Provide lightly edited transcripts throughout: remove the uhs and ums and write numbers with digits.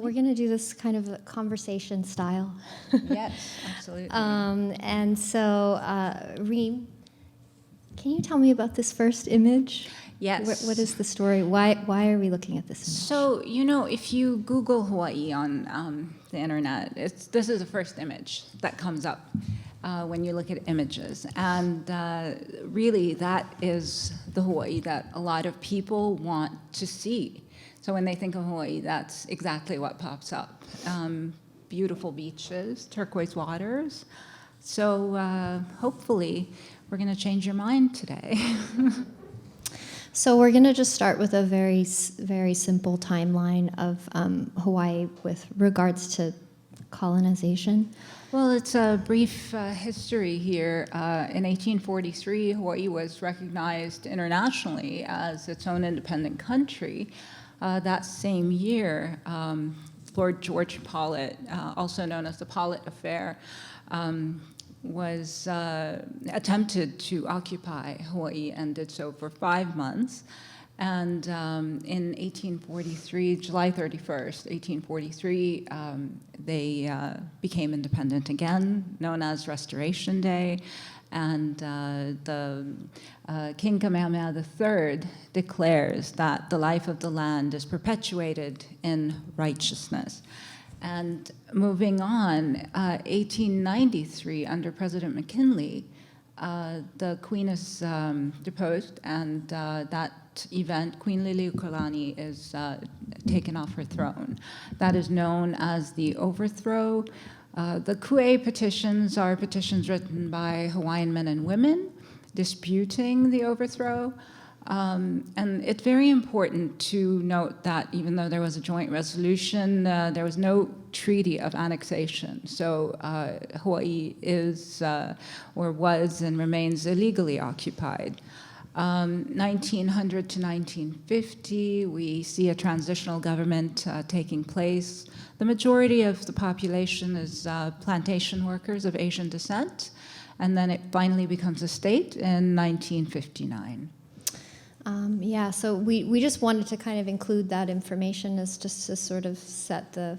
we're going to do this kind of a conversation style. Yes, absolutely. And so, Reem, can you tell me about this first image? Yes. What is the story? Why are we looking at this image? So, if you Google Hawaii on the internet, this is the first image that comes up when you look at images. And really, that is the Hawaii that a lot of people want to see. So when they think of Hawaii, that's exactly what pops up. Beautiful beaches, turquoise waters. So hopefully, we're going to change your mind today. So we're going to just start with a very, very simple timeline of Hawaii with regards to colonization. Well, it's a brief history here. In 1843, Hawaii was recognized internationally as its own independent country. That same year, Lord George Pollitt, also known as the Pollitt Affair, was attempted to occupy Hawaii and did so for 5 months. And in 1843, July 31st, 1843, they became independent again, known as Restoration Day. And the King Kamehameha III declares that the life of the land is perpetuated in righteousness. And moving on, 1893, under President McKinley, the Queen is deposed, and that event, Queen Liliuokalani is taken off her throne. That is known as the overthrow. The Ku'e petitions are petitions written by Hawaiian men and women disputing the overthrow. And it's very important to note that even though there was a joint resolution, there was no treaty of annexation. So Hawaii is, or was, and remains illegally occupied. 1900 to 1950, we see a transitional government taking place. The majority of the population is plantation workers of Asian descent, and then it finally becomes a state in 1959. Yeah, so we just wanted to kind of include that information as just to sort of set the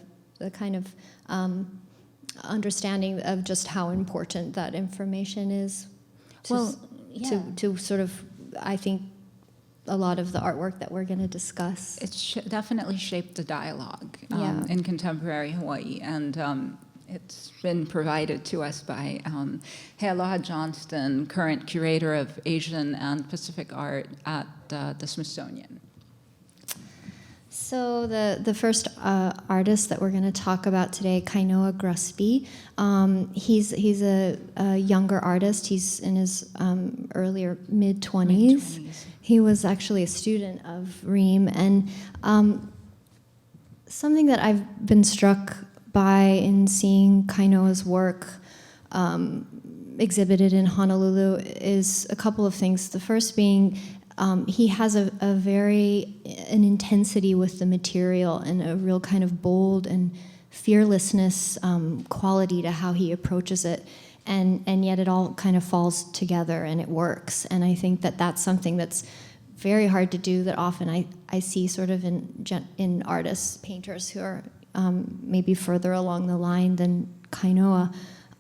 kind of understanding of just how important that information is to sort of, I think, a lot of the artwork that we're going to discuss. It's definitely shaped the dialogue in contemporary Hawaii, and it's been provided to us by Healoha Johnston, current curator of Asian and Pacific art at the Smithsonian. So the first artist that we're going to talk about today, Kainoa Grusby, he's a younger artist. He's in his earlier mid-20s. He was actually a student of Reem, and something that I've been struck by in seeing Kainoa's work exhibited in Honolulu is a couple of things. The first being he has an intensity with the material and a real kind of bold and fearlessness quality to how he approaches it, and yet it all kind of falls together and it works. And I think that that's something that's very hard to do, that often I see sort of in artists, painters who are maybe further along the line than Kainoa.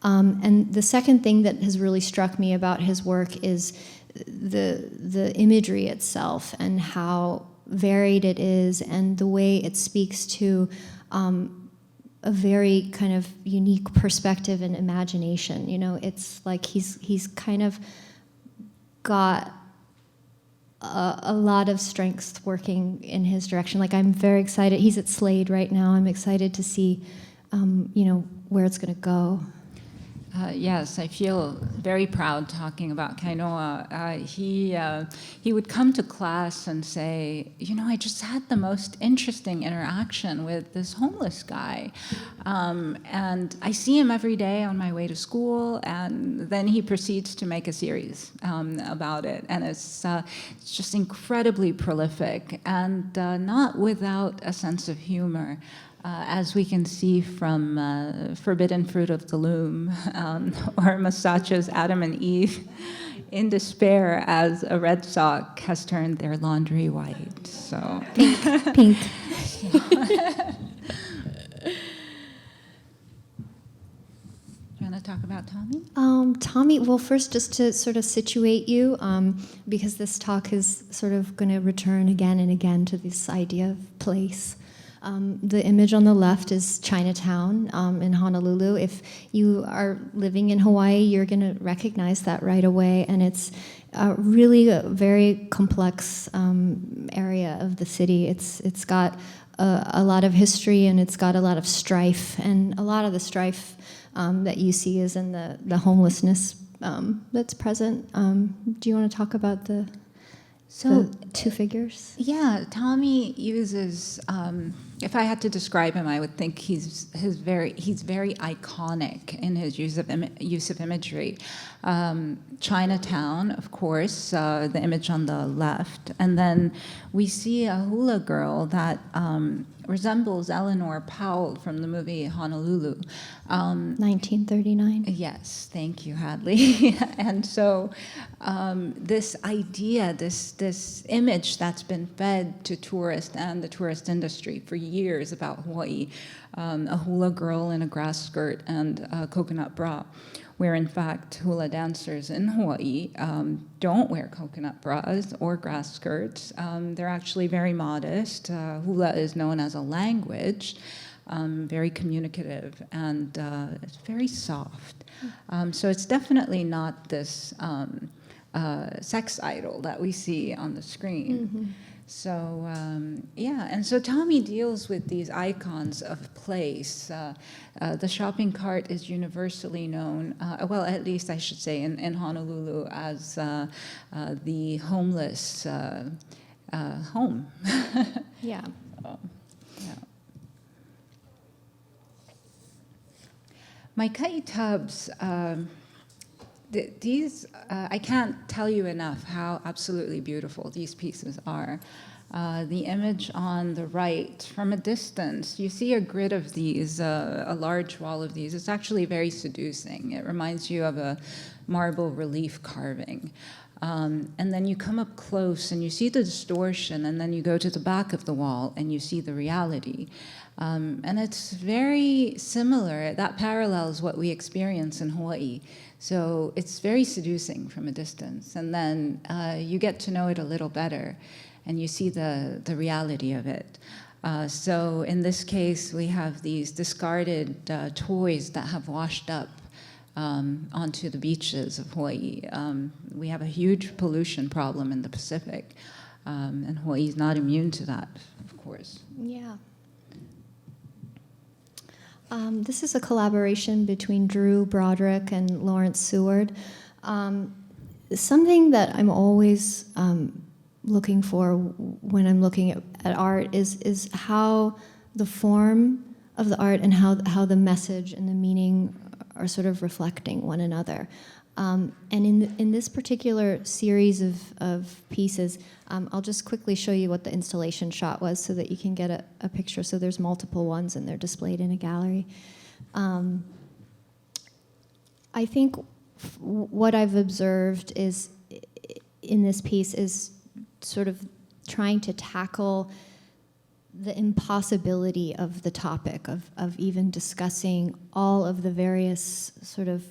And the second thing that has really struck me about his work is the imagery itself and how varied it is, and the way it speaks to a very kind of unique perspective and imagination. You know, it's like he's kind of got a lot of strengths working in his direction. Like, I'm very excited. He's at Slade right now. I'm excited to see, where it's going to go. Yes, I feel very proud talking about Kainoa. He would come to class and say, I just had the most interesting interaction with this homeless guy. And I see him every day on my way to school, and then he proceeds to make a series about it. And it's just incredibly prolific, and not without a sense of humor. As we can see from Forbidden Fruit of the Loom, or Masacho's Adam and Eve, in despair as a red sock has turned their laundry white. So pink. to talk about Tommy? Tommy, well, first, just to sort of situate you, because this talk is sort of going to return again and again to this idea of place. The image on the left is Chinatown in Honolulu. If you are living in Hawaii, you're going to recognize that right away, and it's really a very complex area of the city. It's got a lot of history, and it's got a lot of strife, and a lot of the strife that you see is in the homelessness that's present. Do you want to talk about the two figures? Yeah, Tommy uses. If I had to describe him, I would think he's very iconic in his use of imagery. Chinatown, of course, the image on the left, and then we see a hula girl that resembles Eleanor Powell from the movie Honolulu. 1939. Yes, thank you, Hadley. And so this idea, this image that's been fed to tourists and the tourist industry for years about Hawaii, a hula girl in a grass skirt and a coconut bra, where in fact hula dancers in Hawaii don't wear coconut bras or grass skirts. They're actually very modest. Hula is known as a language, very communicative, and it's very soft. So it's definitely not this sex idol that we see on the screen. Mm-hmm. So, yeah, and so Tommy deals with these icons of place. The shopping cart is universally known, well, at least I should say in Honolulu, as the homeless home. Yeah. Yeah. My kai tubs, these, I can't tell you enough how absolutely beautiful these pieces are. The image on the right, from a distance, you see a grid of these, a large wall of these. It's actually very seducing. It reminds you of a marble relief carving. And then you come up close and you see the distortion, and then you go to the back of the wall and you see the reality. And it's very similar. That parallels what we experience in Hawaii. So it's very seducing from a distance. And then you get to know it a little better, and you see the reality of it. So in this case, we have these discarded toys that have washed up onto the beaches of Hawaii. We have a huge pollution problem in the Pacific, and Hawaii is not immune to that, of course. Yeah. This is a collaboration between Drew Broderick and Laurence Seward. Something that I'm always looking for when I'm looking at art is how the form of the art and how the message and the meaning are sort of reflecting one another. And in this particular series of pieces, I'll just quickly show you what the installation shot was so that you can get a picture. So there's multiple ones, and they're displayed in a gallery. I think what I've observed is in this piece is sort of trying to tackle the impossibility of the topic of even discussing all of the various sort of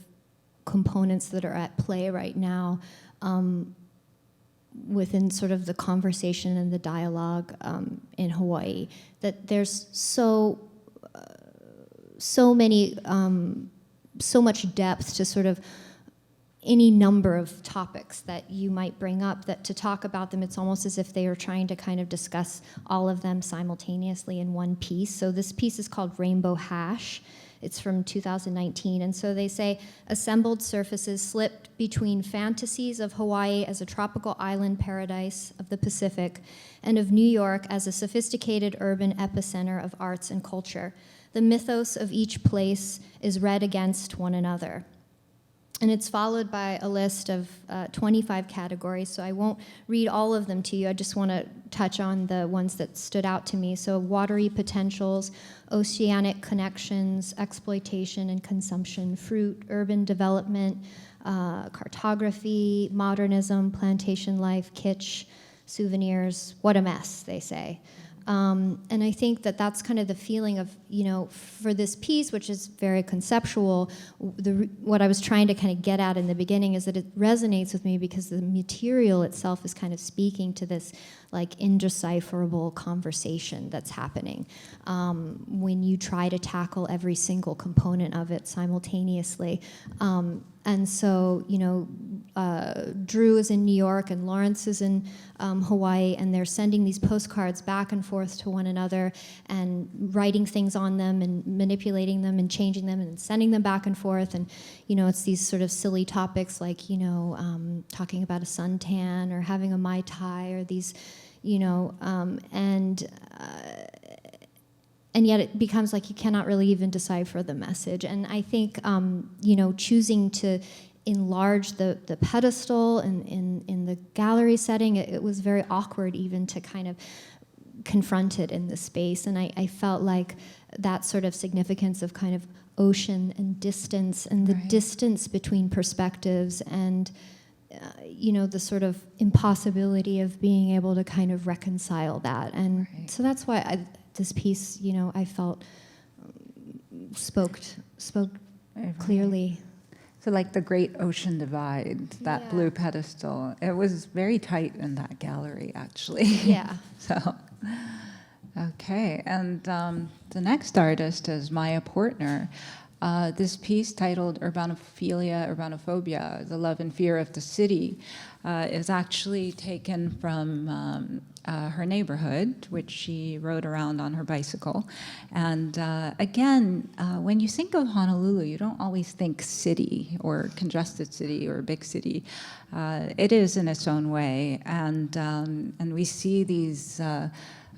components that are at play right now within sort of the conversation and the dialogue in Hawaii. That there's so much depth to sort of any number of topics that you might bring up, that to talk about them, it's almost as if they are trying to kind of discuss all of them simultaneously in one piece. So this piece is called Rainbow Hash. It's from 2019, and so they say, assembled surfaces slipped between fantasies of Hawaii as a tropical island paradise of the Pacific and of New York as a sophisticated urban epicenter of arts and culture. The mythos of each place is read against one another. And it's followed by a list of 25 categories, so I won't read all of them to you. I just want to touch on the ones that stood out to me. So watery potentials, oceanic connections, exploitation and consumption, fruit, urban development, cartography, modernism, plantation life, kitsch, souvenirs. What a mess, they say. And I think that that's kind of the feeling of, for this piece, which is very conceptual, what I was trying to kind of get at in the beginning is that it resonates with me because the material itself is kind of speaking to this like indecipherable conversation that's happening when you try to tackle every single component of it simultaneously. And so, Drew is in New York and Laurence is in Hawaii, and they're sending these postcards back and forth to one another and writing things on them and manipulating them and changing them and sending them back and forth. And, it's these sort of silly topics like, talking about a suntan or having a Mai Tai or these, and yet it becomes like you cannot really even decipher the message. And I think, choosing to enlarge the pedestal in the gallery setting, it was very awkward even to kind of confront it in the space. And I felt like that sort of significance of kind of ocean and distance and the distance between perspectives and the sort of impossibility of being able to kind of reconcile that. And so that's why this piece, I felt spoke clearly. So like the great ocean divide, that blue pedestal, it was very tight in that gallery, actually. Yeah. So, okay. And the next artist is Maya Portner. This piece titled Urbanophobia, The Love and Fear of the City, is actually taken from her neighborhood, which she rode around on her bicycle. And again, when you think of Honolulu, you don't always think city or congested city or big city. It is in its own way. And we see these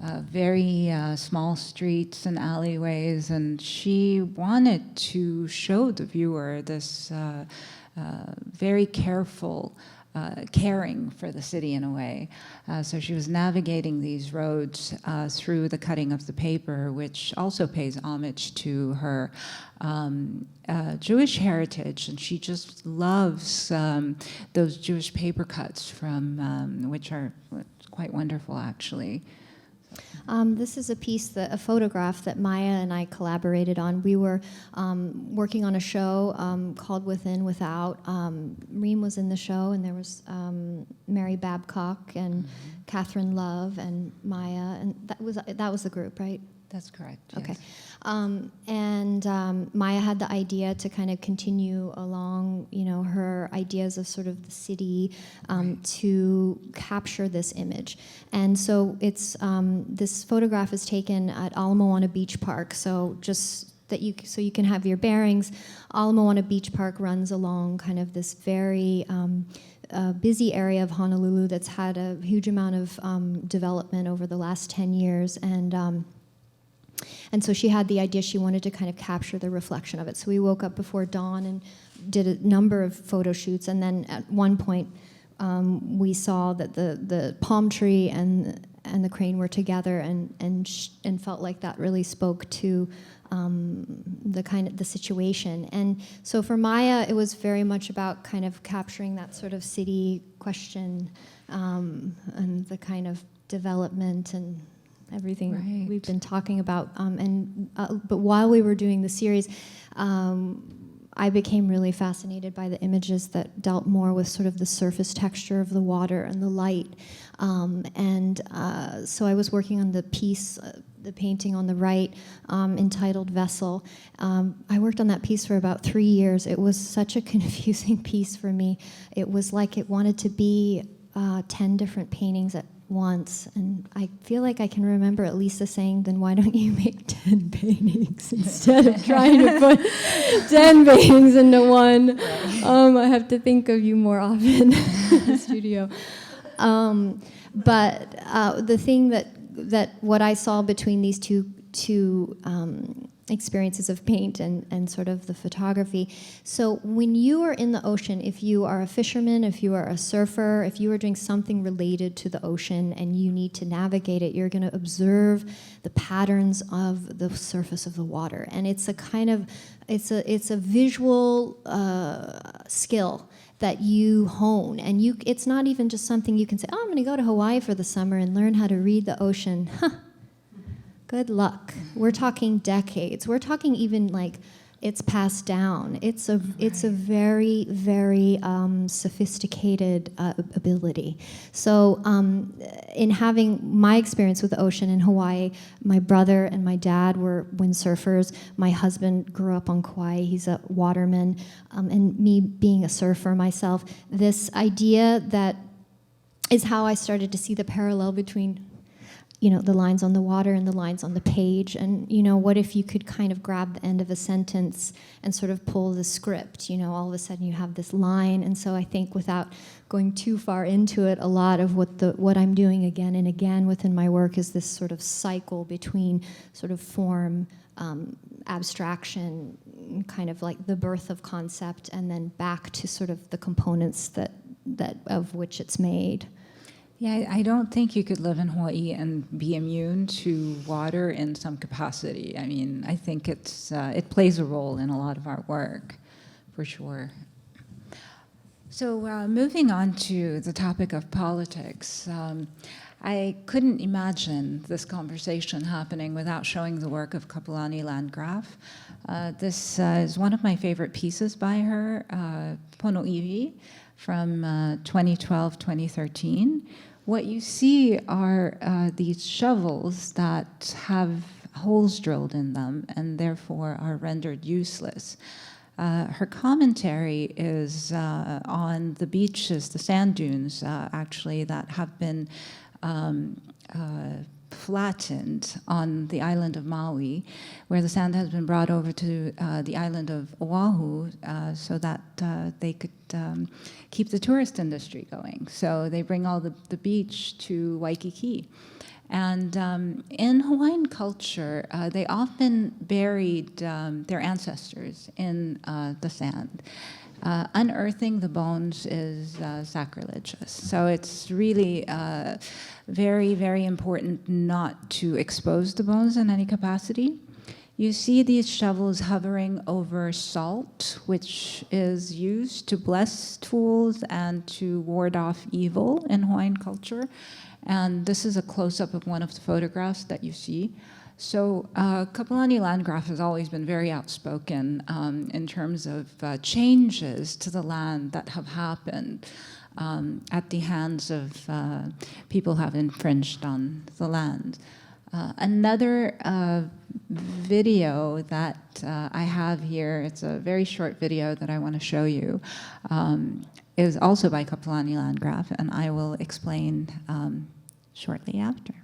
very small streets and alleyways, and she wanted to show the viewer this very careful caring for the city in a way. So she was navigating these roads through the cutting of the paper, which also pays homage to her Jewish heritage, and she just loves those Jewish paper cuts from which are quite wonderful, actually. This is a photograph that Maya and I collaborated on. We were working on a show called Within, Without. Reem was in the show, and there was Mary Babcock and Catherine Love and Maya, and that was the group, right? That's correct. Okay. Yes. Maya had the idea to kind of continue along, her ideas of sort of the city to capture this image. And so it's this photograph is taken at Ala Moana Beach Park. So just that you can have your bearings. Ala Moana Beach Park runs along kind of this very busy area of Honolulu that's had a huge amount of development over the last 10 years. And so she had the idea she wanted to kind of capture the reflection of it. So we woke up before dawn and did a number of photo shoots. And then at one point, we saw that the palm tree and the crane were together, and felt like that really spoke to the situation. And so for Maya, it was very much about kind of capturing that sort of city question and the kind of development and everything we've been talking about. But while we were doing the series, I became really fascinated by the images that dealt more with sort of the surface texture of the water and the light. So I was working on the piece, the painting on the right, entitled Vessel. I worked on that piece for about 3 years. It was such a confusing piece for me. It was like it wanted to be 10 different paintings at once, and I feel like I can remember at least saying, then why don't you make 10 paintings instead of trying to put 10 paintings into one? I have to think of you more often in the studio. But the thing that what I saw between these two experiences of paint and sort of the photography. So when you are in the ocean, if you are a fisherman, if you are a surfer, if you are doing something related to the ocean and you need to navigate it, you're going to observe the patterns of the surface of the water. And it's a kind of, it's a visual skill that you hone. And it's not even just something you can say, oh, I'm going to go to Hawaii for the summer and learn how to read the ocean. Good luck. We're talking decades. We're talking even like it's passed down. It's a very, very sophisticated ability. So in having my experience with the ocean in Hawaii, my brother and my dad were windsurfers. My husband grew up on Kauai. He's a waterman. And me being a surfer myself, this idea that is how I started to see the parallel between the lines on the water and the lines on the page. And, what if you could kind of grab the end of a sentence and sort of pull the script? All of a sudden you have this line. And so I think without going too far into it, a lot of what I'm doing again and again within my work is this sort of cycle between sort of form, abstraction, kind of like the birth of concept, and then back to sort of the components that of which it's made. Yeah, I don't think you could live in Hawaii and be immune to water in some capacity. I mean, I think it plays a role in a lot of our work, for sure. So moving on to the topic of politics, I couldn't imagine this conversation happening without showing the work of Kalani Landgraf. This is one of my favorite pieces by her, Pono'iwi, from 2012-2013. What you see are these shovels that have holes drilled in them and therefore are rendered useless. Her commentary is on the beaches, the sand dunes, actually, that have been flattened on the island of Maui, where the sand has been brought over to the island of Oahu so that they could keep the tourist industry going. So they bring all the beach to Waikiki. And in Hawaiian culture, they often buried their ancestors in the sand. Unearthing the bones is sacrilegious. So it's really very, very important not to expose the bones in any capacity. You see these shovels hovering over salt, which is used to bless tools and to ward off evil in Hawaiian culture. And this is a close-up of one of the photographs that you see. So Kalani Landgraf has always been very outspoken in terms of changes to the land that have happened at the hands of people who have infringed on the land. Another video that I have here, it's a very short video that I want to show you, is also by Kalani Landgraf, and I will explain shortly after.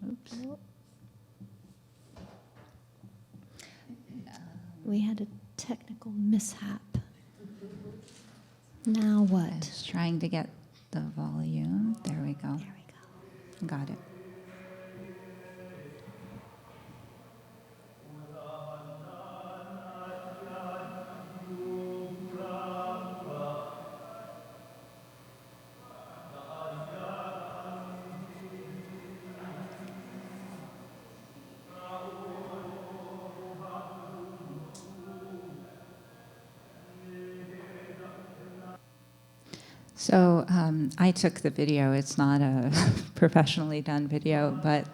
Oops. We had a technical mishap. Now what? I was trying to get the volume. There we go. There we go. Got it. So I took the video. It's not a professionally done video, but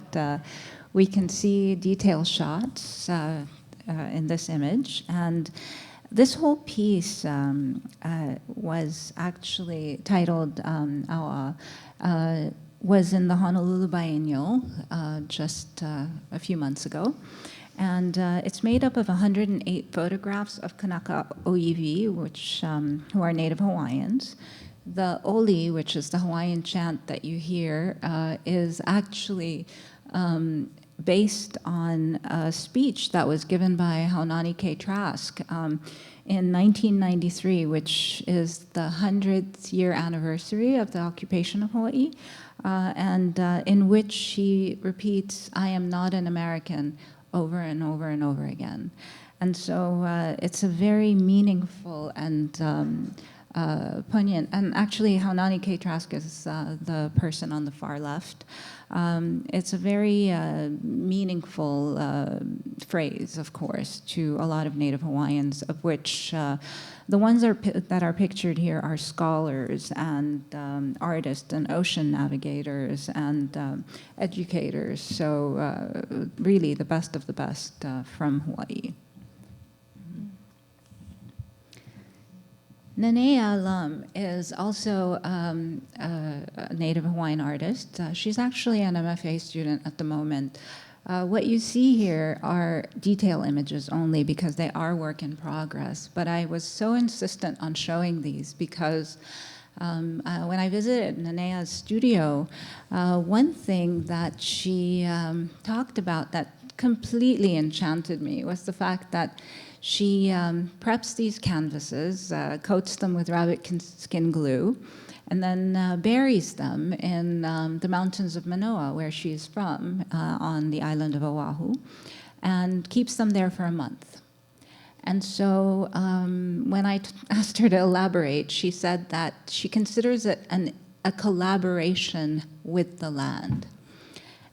we can see detail shots in this image. And this whole piece was actually titled was in the Honolulu Biennial just a few months ago. And it's made up of 108 photographs of Kanaka Oiwi, which who are Native Hawaiians. The oli, which is the Hawaiian chant that you hear, is actually based on a speech that was given by Haunani K. Trask in 1993, which is the 100th year anniversary of the occupation of Hawaii, and in which she repeats, "I am not an American," over and over and over again. And so it's a very meaningful and poignant. And actually, Haunani K. Trask is the person on the far left. It's a very meaningful phrase, of course, to a lot of Native Hawaiians, of which the ones that are pictured here are scholars and artists and ocean navigators and educators. So really the best of the best from Hawaii. Nenea Lum is also a Native Hawaiian artist. She's actually an MFA student at the moment. What you see here are detail images only because they are work in progress, but I was so insistent on showing these because when I visited Nenea's studio, one thing that she talked about that completely enchanted me was the fact that she preps these canvases, coats them with rabbit skin glue, and then buries them in the mountains of Manoa, where she's from, on the island of Oahu, and keeps them there for a month. And so when I asked her to elaborate, she said that she considers it a collaboration with the land.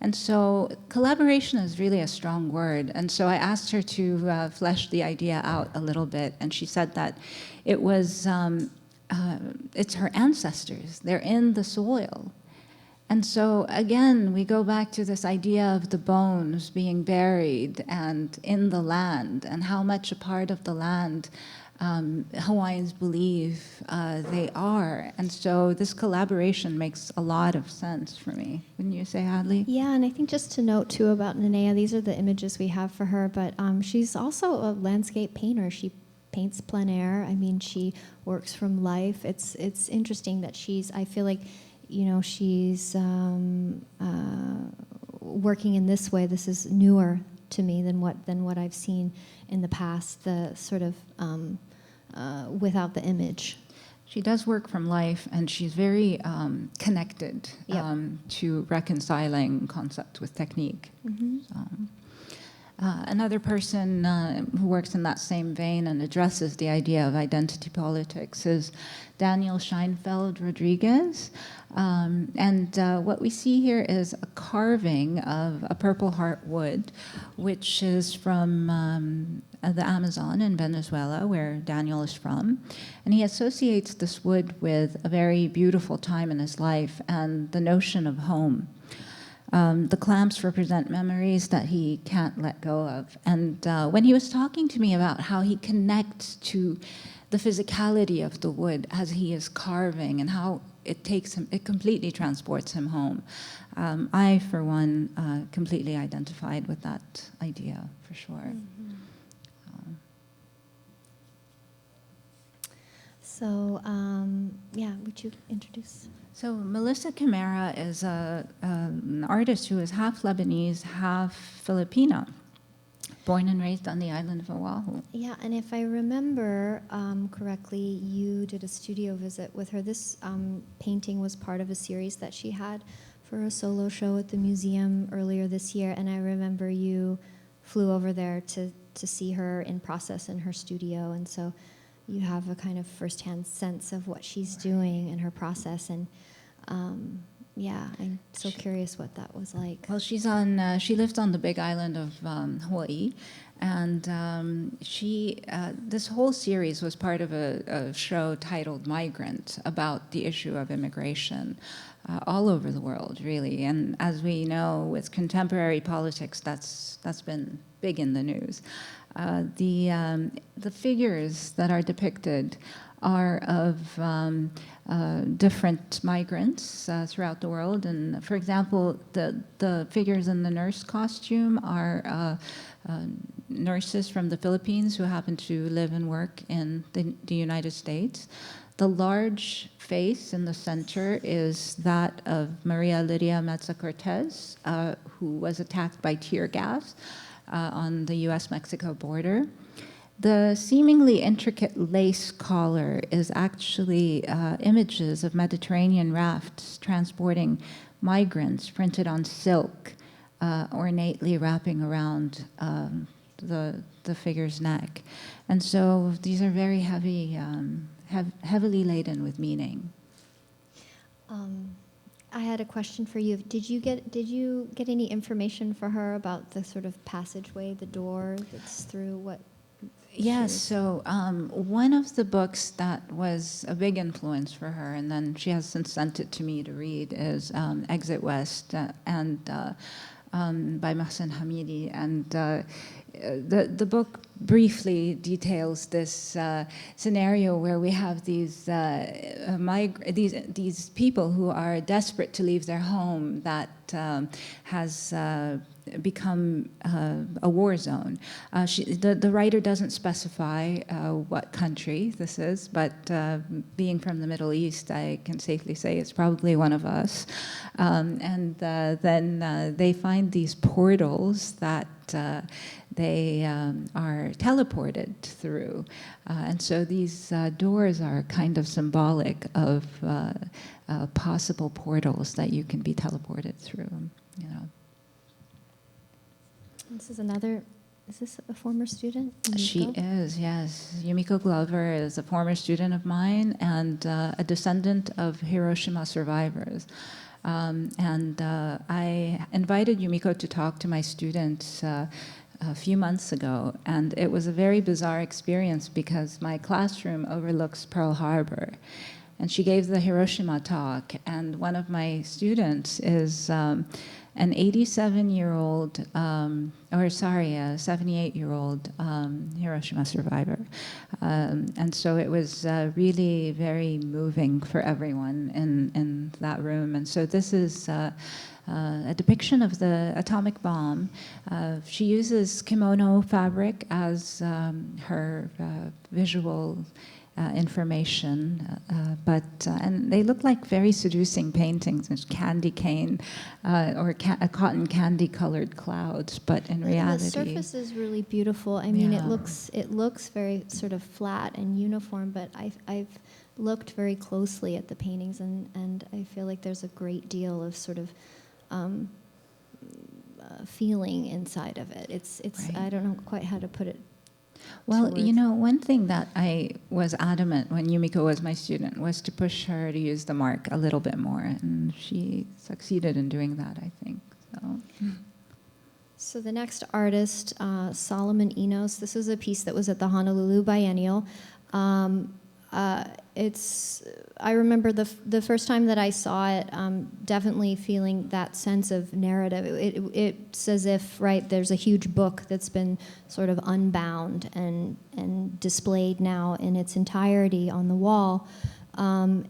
And so collaboration is really a strong word. And so I asked her to flesh the idea out a little bit. And she said that it was, it's her ancestors. They're in the soil. And so again, we go back to this idea of the bones being buried and in the land and how much a part of the land Hawaiians believe they are. And so this collaboration makes a lot of sense for me. Wouldn't you say, Hadley? Yeah, and I think just to note too about Nenea, these are the images we have for her, but she's also a landscape painter. She paints plein air. I mean, she works from life. It's interesting that I feel like, you know, she's working in this way. This is newer to me than what I've seen in the past, the sort of without the image. She does work from life, and she's very connected to reconciling concept with technique. Mm-hmm. Another person who works in that same vein and addresses the idea of identity politics is Daniel Scheinfeld Rodriguez. And what we see here is a carving of a purple heart wood, which is from the Amazon in Venezuela, where Daniel is from. And he associates this wood with a very beautiful time in his life and the notion of home. The clamps represent memories that he can't let go of. And when he was talking to me about how he connects to the physicality of the wood as he is carving and how it completely transports him home, I, for one, completely identified with that idea, for sure. Mm-hmm. So, would you introduce? So Melissa Camara is an artist who is half Lebanese, half Filipino, born and raised on the island of Oahu. Yeah, and if I remember correctly, you did a studio visit with her. This painting was part of a series that she had for a solo show at the museum earlier this year, and I remember you flew over there to see her in process in her studio, and so you have a kind of firsthand sense of what she's doing in her process, and I'm so curious what that was like. Well, she lives on the big island of Hawaii, and this whole series was part of a show titled Migrant, about the issue of immigration all over the world, really. And as we know, with contemporary politics, that's been big in the news. The figures that are depicted are of different migrants throughout the world. And for example, the figures in the nurse costume are nurses from the Philippines who happen to live and work in the United States. The large face in the center is that of Maria Lydia Metza-Cortez, who was attacked by tear gas on the US-Mexico border. The seemingly intricate lace collar is actually images of Mediterranean rafts transporting migrants printed on silk, ornately wrapping around the figure's neck. And so these are very heavy heavily laden with meaning. I had a question for you. Did you get any information for her about the sort of passageway, the door that's through what? Yes, so one of the books that was a big influence for her, and then she has since sent it to me to read, is Exit West, and by Mahsen Hamidi. And the book briefly details this scenario where we have these people who are desperate to leave their home that has become a war zone. The writer doesn't specify what country this is, but being from the Middle East, I can safely say it's probably one of us. And then they find these portals that they are teleported through. And so these doors are kind of symbolic of possible portals that you can be teleported through, you know. This is another, is this a former student? She is, yes. Yumiko Glover is a former student of mine and a descendant of Hiroshima survivors. I invited Yumiko to talk to my students a few months ago, and it was a very bizarre experience because my classroom overlooks Pearl Harbor. And she gave the Hiroshima talk, and one of my students is an 87-year-old, a 78-year-old Hiroshima survivor. And so it was really very moving for everyone in that room. And so this is a depiction of the atomic bomb. She uses kimono fabric as her visual information, and they look like very seducing paintings. There's candy cane or cotton candy colored clouds, but in reality, the surface is really beautiful. I mean, yeah. it looks very sort of flat and uniform, but I've looked very closely at the paintings, and I feel like there's a great deal of sort of feeling inside of it. It's Right. I don't know quite how to put it. Well, you know, one thing that I was adamant when Yumiko was my student was to push her to use the mark a little bit more, and she succeeded in doing that, I think. So the next artist, Solomon Enos. This is a piece that was at the Honolulu Biennial. I remember the first time that I saw it, definitely feeling that sense of narrative. It's as if, right, there's a huge book that's been sort of unbound and displayed now in its entirety on the wall. The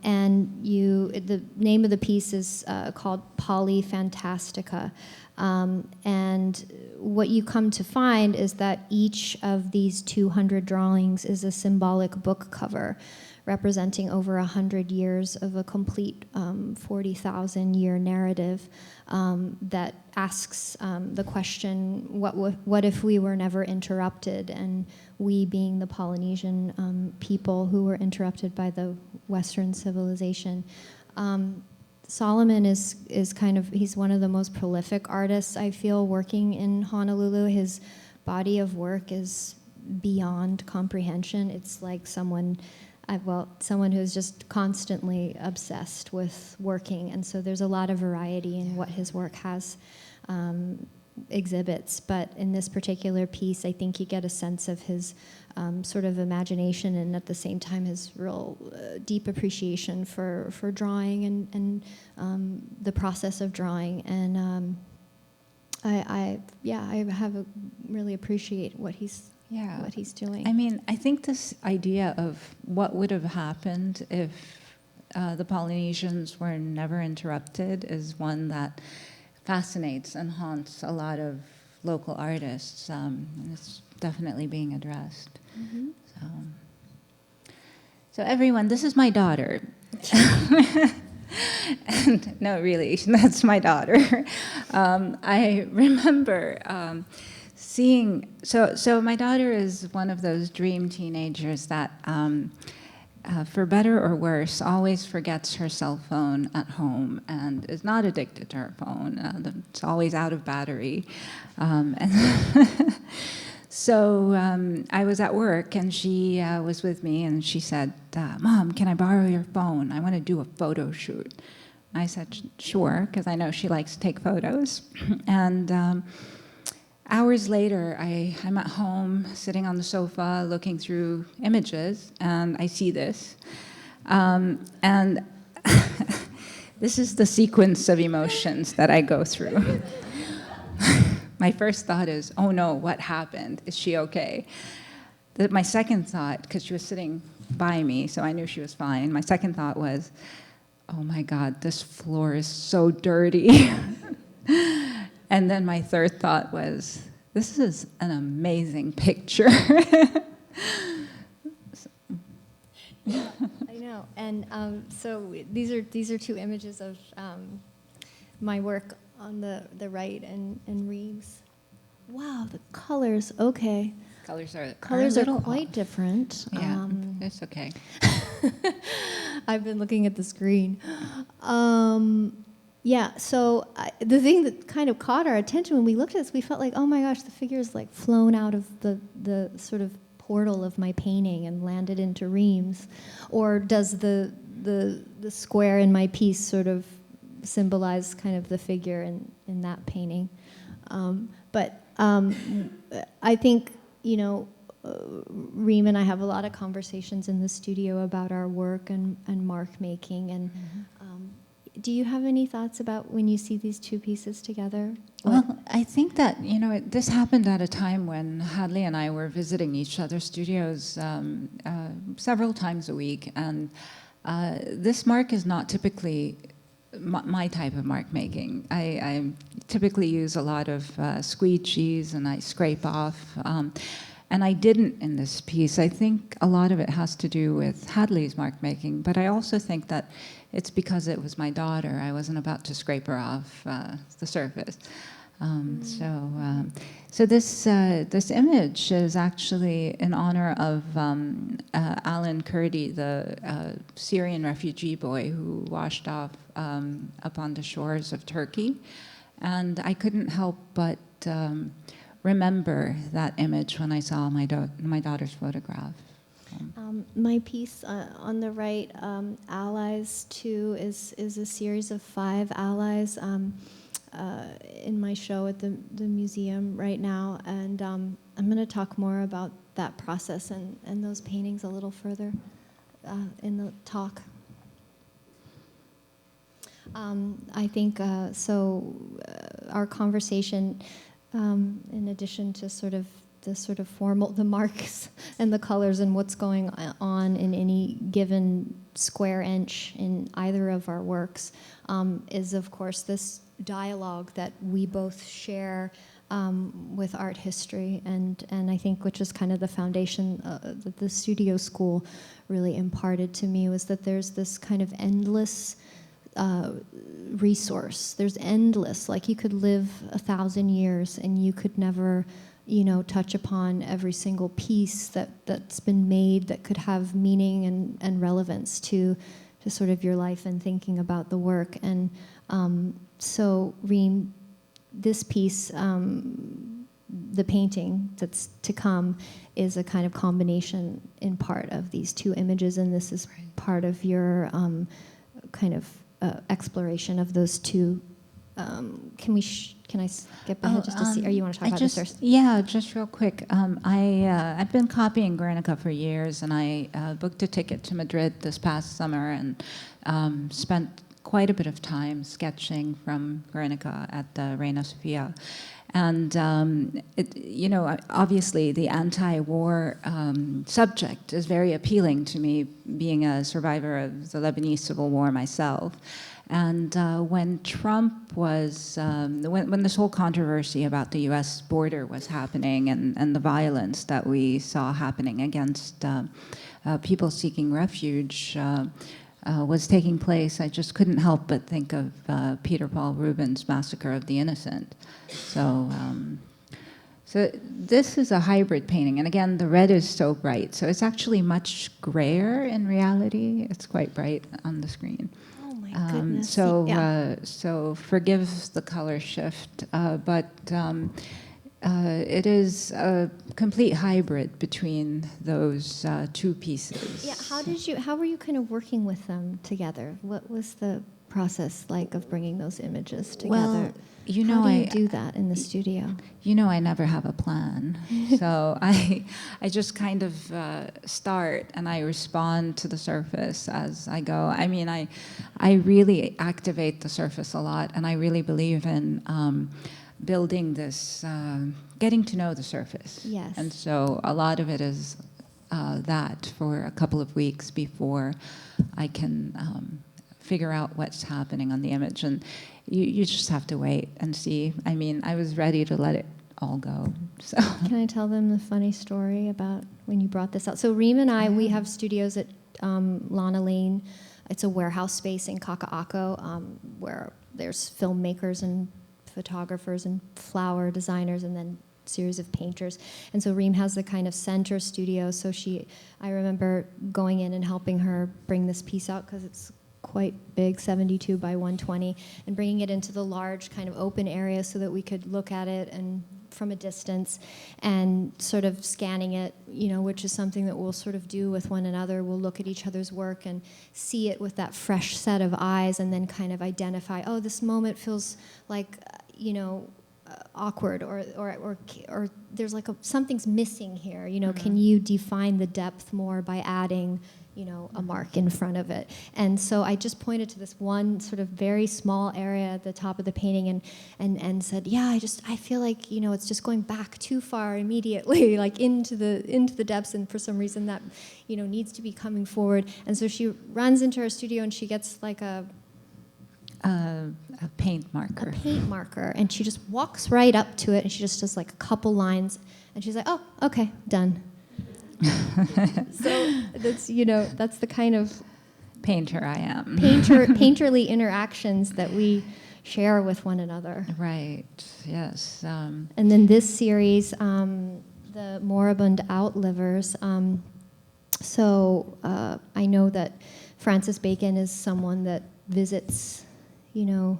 name of the piece is called Polyfantastica. And what you come to find is that each of these 200 drawings is a symbolic book cover representing over 100 years of a complete 40,000-year narrative that asks the question, what if we were never interrupted, and we being the Polynesian people who were interrupted by the Western civilization. Solomon is kind of, he's one of the most prolific artists, I feel, working in Honolulu. His body of work is beyond comprehension. It's like someone who's just constantly obsessed with working, and so there's a lot of variety in what his work has exhibits. But in this particular piece, I think you get a sense of his sort of imagination, and at the same time his real deep appreciation for drawing and the process of drawing. And I really appreciate what he's doing. I mean, I think this idea of what would have happened if the Polynesians were never interrupted is one that fascinates and haunts a lot of local artists, and it's definitely being addressed. Mm-hmm. So everyone, this is my daughter. And, no, really, that's my daughter. I remember seeing, so my daughter is one of those dream teenagers that, for better or worse, always forgets her cell phone at home and is not addicted to her phone. It's always out of battery. So I was at work, and she was with me, and she said, "Mom, can I borrow your phone? I want to do a photo shoot." I said, "Sure," because I know she likes to take photos. And hours later, I'm at home, sitting on the sofa, looking through images, and I see this. And this is the sequence of emotions that I go through. My first thought is, oh no, what happened? Is she okay? My second thought, because she was sitting by me, so I knew she was fine, my second thought was, oh my God, this floor is so dirty. And then my third thought was, this is an amazing picture. I know, and so these are two images of my work on the right and Reem's. Wow, the colors. Okay, Colors are quite different. Yeah, it's okay. I've been looking at the screen. Yeah, so the thing that kind of caught our attention when we looked at this, we felt like, oh my gosh, the figure is like flown out of the sort of portal of my painting and landed into Reem's, or does the square in my piece sort of symbolize kind of the figure in that painting? But I think, you know, Reem and I have a lot of conversations in the studio about our work and mark making. And do you have any thoughts about when you see these two pieces together? Well, I think that, you know, this happened at a time when Hadley and I were visiting each other's studios several times a week. And this mark is not typically my type of mark making. I typically use a lot of squeegees, and I scrape off. And I didn't in this piece. I think a lot of it has to do with Hadley's mark making, but I also think that it's because it was my daughter. I wasn't about to scrape her off the surface. So this image is actually in honor of Alan Kurdi, the Syrian refugee boy who washed off up on the shores of Turkey. And I couldn't help but remember that image when I saw my daughter's photograph. My piece on the right, Allies 2, is a series of 5 allies in my show at the museum right now, and I'm going to talk more about that process and those paintings a little further in the talk. I think our conversation, in addition to the marks and the colors and what's going on in any given square inch in either of our works, is of course this dialogue that we both share with art history, and I think which is kind of the foundation that the studio school really imparted to me, was that there's this kind of endless resource. There's endless, like you could live 1,000 years and you could never, you know, touch upon every single piece that's been made that could have meaning and relevance to sort of your life and thinking about the work. And so Reem, this piece, the painting that's to come, is a kind of combination in part of these two images, and this is part of your kind of exploration of those two. Can I skip ahead just to see, or you want to talk about this first? Yeah, just real quick. I've been copying Guernica for years, and I booked a ticket to Madrid this past summer and spent quite a bit of time sketching from Guernica at the Reina Sofia. And, you know, obviously the anti-war subject is very appealing to me, being a survivor of the Lebanese Civil War myself. And when Trump was, when this whole controversy about the U.S. border was happening, and the violence that we saw happening against people seeking refuge was taking place, I just couldn't help but think of Peter Paul Rubens' Massacre of the Innocent. So this is a hybrid painting, and again, the red is so bright, so it's actually much grayer in reality. It's quite bright on the screen. Oh my goodness. So forgive the color shift, but it is a complete hybrid between those two pieces. Yeah, how were you kind of working with them together? What was the process like of bringing those images together? Well, you know, how do you do that in the studio? You know, I never have a plan. So I just kind of start and I respond to the surface as I go. I mean, I really activate the surface a lot, and I really believe in building this, getting to know the surface. Yes. And so a lot of it is that for a couple of weeks before I can figure out what's happening on the image. And you just have to wait and see. I mean, I was ready to let it all go. So can I tell them the funny story about when you brought this out? So Reem and I, we have studios at Lana Lane. It's a warehouse space in Kaka'ako where there's filmmakers and photographers and flower designers and then series of painters. And so Reem has the kind of center studio. So I remember going in and helping her bring this piece out because it's quite big, 72 by 120, and bringing it into the large kind of open area so that we could look at it and from a distance and sort of scanning it, you know, which is something that we'll sort of do with one another. We'll look at each other's work and see it with that fresh set of eyes and then kind of identify, oh, this moment feels like, you know, awkward or there's like something's missing here, you know, can you define the depth more by adding, you know, a mark in front of it? And so I just pointed to this one sort of very small area at the top of the painting and said, yeah, I feel like, you know, it's just going back too far immediately, like into the depths, and for some reason that, you know, needs to be coming forward. And so she runs into her studio and she gets like a paint marker. A paint marker, and she just walks right up to it and she just does like a couple lines and she's like, oh, okay, done. So that's, you know, that's the kind of painter I am. Painterly interactions that we share with one another. Right. Yes. And then this series, the Moribund Outlivers. I know that Francis Bacon is someone that visits, you know,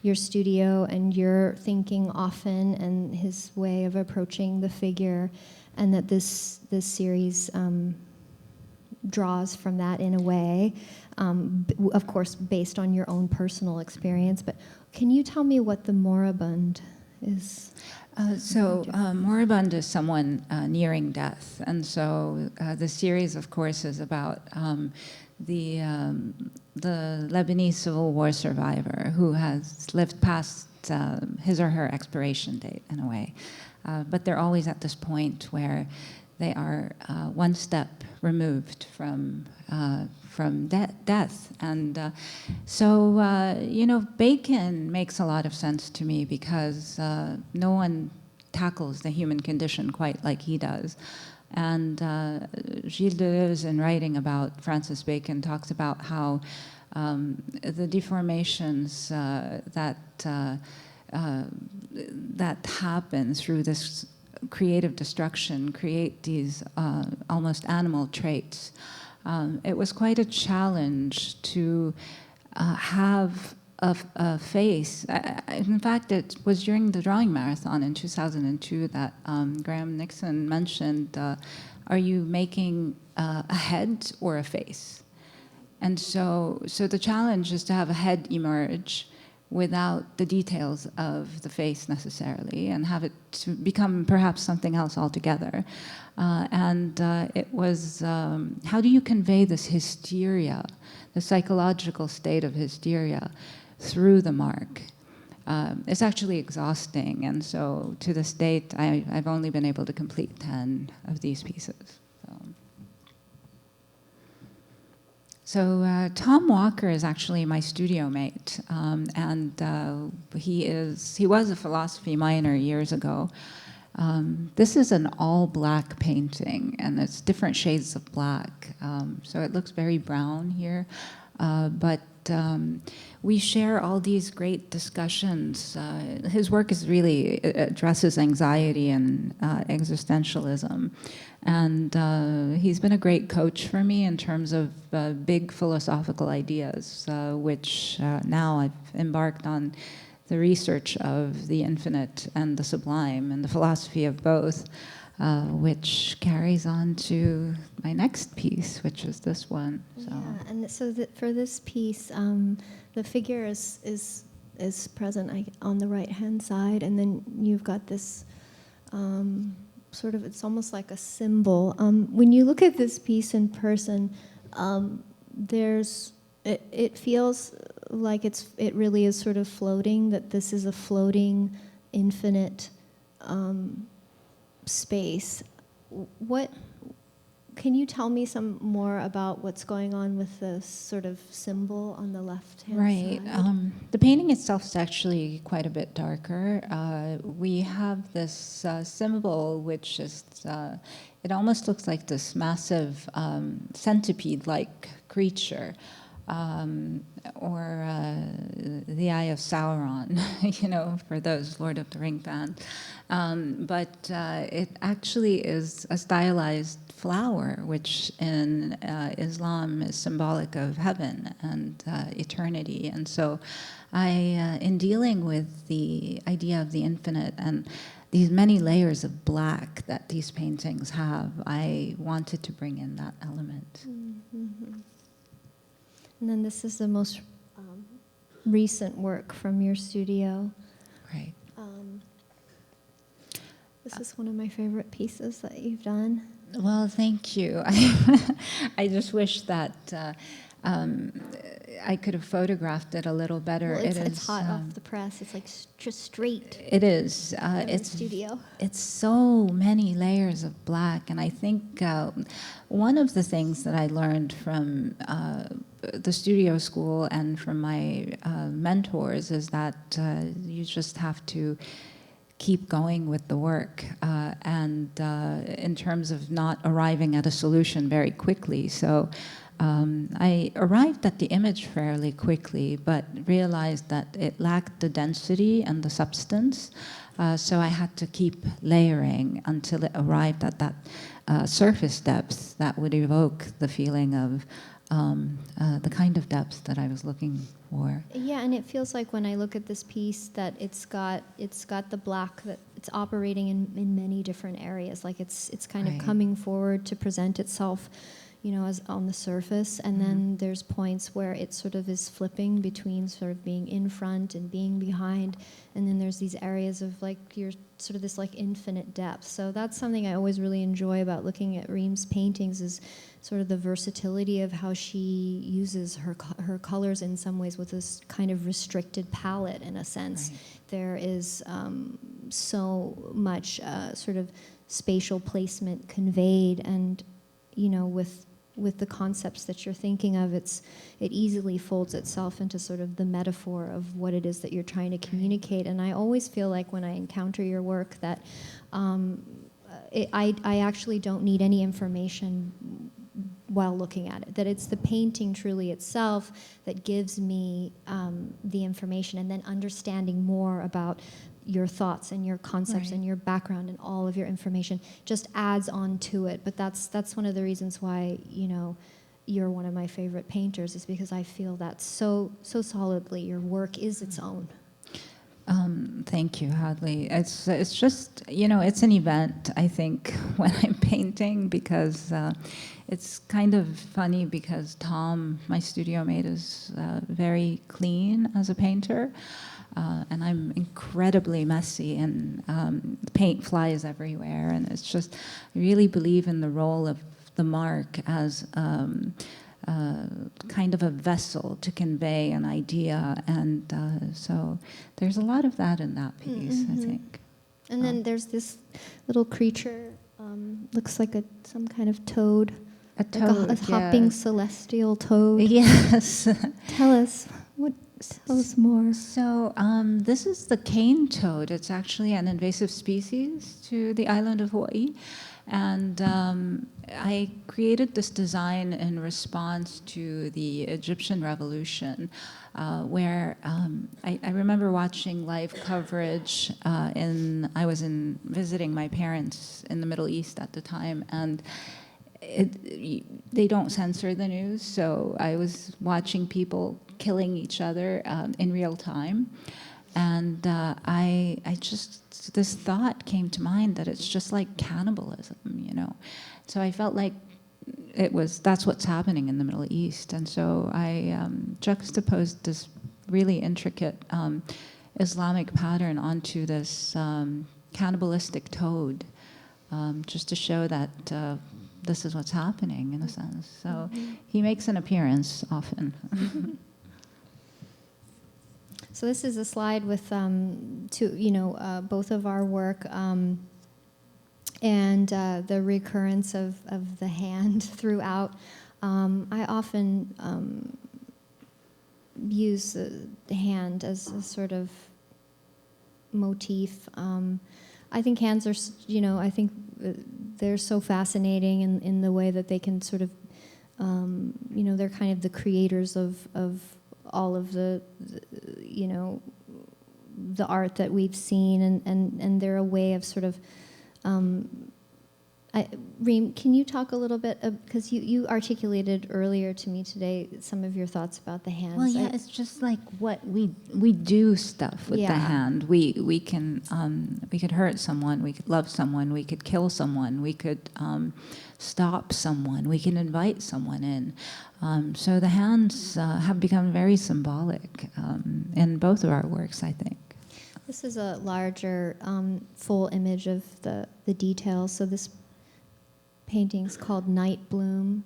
your studio and your thinking often, and his way of approaching the figure, and that this series draws from that in a way, of course, based on your own personal experience. But can you tell me what the moribund is? Moribund is someone nearing death, and so the series, of course, is about the Lebanese Civil War survivor who has lived past his or her expiration date in a way. But they're always at this point where they are one step removed from death. And you know, Bacon makes a lot of sense to me because no one tackles the human condition quite like he does. And Gilles Deleuze, in writing about Francis Bacon, talks about how the deformations that happen through this creative destruction create these almost animal traits. It was quite a challenge to have a face. In fact, it was during the drawing marathon in 2002 that Graham Nixon mentioned, are you making a head or a face? And so the challenge is to have a head emerge without the details of the face necessarily, and have it to become perhaps something else altogether. It was, how do you convey this hysteria, the psychological state of hysteria, through the mark? It's actually exhausting, and so to this date, I've only been able to complete 10 of these pieces. So Tom Walker is actually my studio mate, and he was a philosophy minor years ago. This is an all-black painting, and it's different shades of black, so it looks very brown here, but we share all these great discussions. His work is really addresses anxiety and existentialism. And he's been a great coach for me in terms of big philosophical ideas, which now I've embarked on the research of the infinite and the sublime and the philosophy of both, which carries on to my next piece, which is this one. So. Yeah, and so for this piece, the figure is present on the right-hand side, and then you've got this sort of, it's almost like a symbol. When you look at this piece in person, it feels like it really is sort of floating, that this is a floating, infinite space. What can you tell me some more about what's going on with the sort of symbol on the left-hand side? Right. The painting itself is actually quite a bit darker. We have this symbol, which is, it almost looks like this massive centipede-like creature. Or the Eye of Sauron, you know, for those Lord of the Ring fans. But it actually is a stylized flower, which in Islam is symbolic of heaven and eternity. And so in dealing with the idea of the infinite and these many layers of black that these paintings have, I wanted to bring in that element. Mm-hmm. And then this is the most recent work from your studio. Right. This is one of my favorite pieces that you've done. Well, thank you. I just wish that I could have photographed it a little better. Well, it's hot off the press. It's like just straight. It is. It's studio. It's so many layers of black, and I think one of the things that I learned from the studio school and from my mentors is that you just have to keep going with the work, and in terms of not arriving at a solution very quickly. So I arrived at the image fairly quickly, but realized that it lacked the density and the substance. So I had to keep layering until it arrived at that surface depth that would evoke the feeling of the kind of depth that I was looking for. Yeah, and it feels like when I look at this piece that it's got the black, that it's operating in many different areas. Like it's kind of coming forward to present itself, you know, as on the surface, and then there's points where it sort of is flipping between sort of being in front and being behind, and then there's these areas of like your sort of this like infinite depth. So that's something I always really enjoy about looking at Reem's paintings, is sort of the versatility of how she uses her colors in some ways with this kind of restricted palette in a sense. Right. There is so much sort of spatial placement conveyed, and you know, with the concepts that you're thinking of, it easily folds itself into sort of the metaphor of what it is that you're trying to communicate. And I always feel like when I encounter your work that I actually don't need any information while looking at it, that it's the painting truly itself that gives me the information, and then understanding more about your thoughts and your concepts and your background and all of your information just adds on to it. But that's one of the reasons why, you know, you're one of my favorite painters, is because I feel that so solidly. Your work is its own. Thank you, Hadley. It's just, you know, it's an event, I think, when I'm painting, because it's kind of funny because Tom, my studio mate, is very clean as a painter. And I'm incredibly messy, and paint flies everywhere. And it's just, I really believe in the role of the mark as kind of a vessel to convey an idea. And so there's a lot of that in that piece, I think. And then there's this little creature, looks like some kind of toad. A toad, like a hopping celestial toad. Yes. Tell us more. So this is the cane toad. It's actually an invasive species to the island of Hawaii. And I created this design in response to the Egyptian Revolution, where I remember watching live coverage. I was visiting my parents in the Middle East at the time, and they don't censor the news, so I was watching people killing each other in real time. And I just, this thought came to mind that it's just like cannibalism, you know. So I felt like that's what's happening in the Middle East. And so I juxtaposed this really intricate Islamic pattern onto this cannibalistic toad, just to show that this is what's happening in a sense. So he makes an appearance often. So this is a slide with both of our work and the recurrence of the hand throughout. I often use the hand as a sort of motif. I think hands are, I think they're so fascinating in the way that they can sort of, they're kind of the creators of all of the art that we've seen, and they're a way of sort of, Reem, can you talk a little bit, because you articulated earlier to me today some of your thoughts about the hands. Well, yeah, it's just like what we do stuff with the hand. We can hurt someone, we could love someone, we could kill someone, we could stop someone, we can invite someone in. So the hands have become very symbolic in both of our works, I think. This is a larger full image of the details. So this painting's called Night Bloom.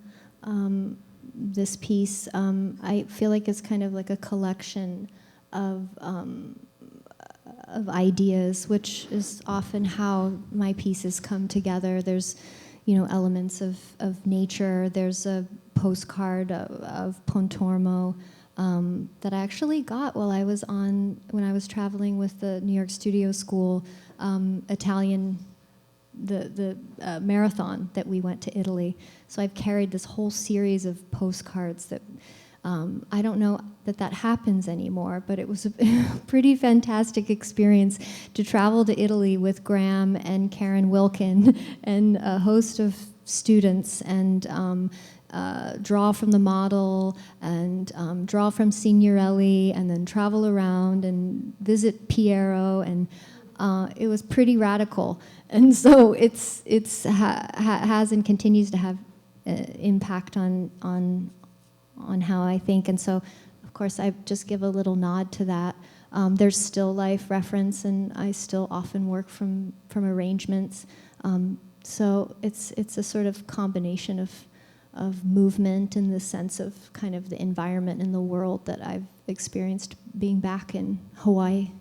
This piece, I feel like it's kind of like a collection of ideas, which is often how my pieces come together. There's, elements of nature. There's a postcard of Pontormo that I actually got when I was traveling with the New York Studio School Italian, the marathon that we went to Italy. So I've carried this whole series of postcards that I don't know that happens anymore, but it was a pretty fantastic experience to travel to Italy with Graham and Karen Wilkin and a host of students and draw from the model and draw from Signorelli and then travel around and visit Piero, and it was pretty radical. And so it's has and continues to have impact on how I think. And so, of course, I just give a little nod to that. There's still life reference, and I still often work from arrangements. So it's a sort of combination of movement in the sense of kind of the environment in the world that I've experienced being back in Hawaii.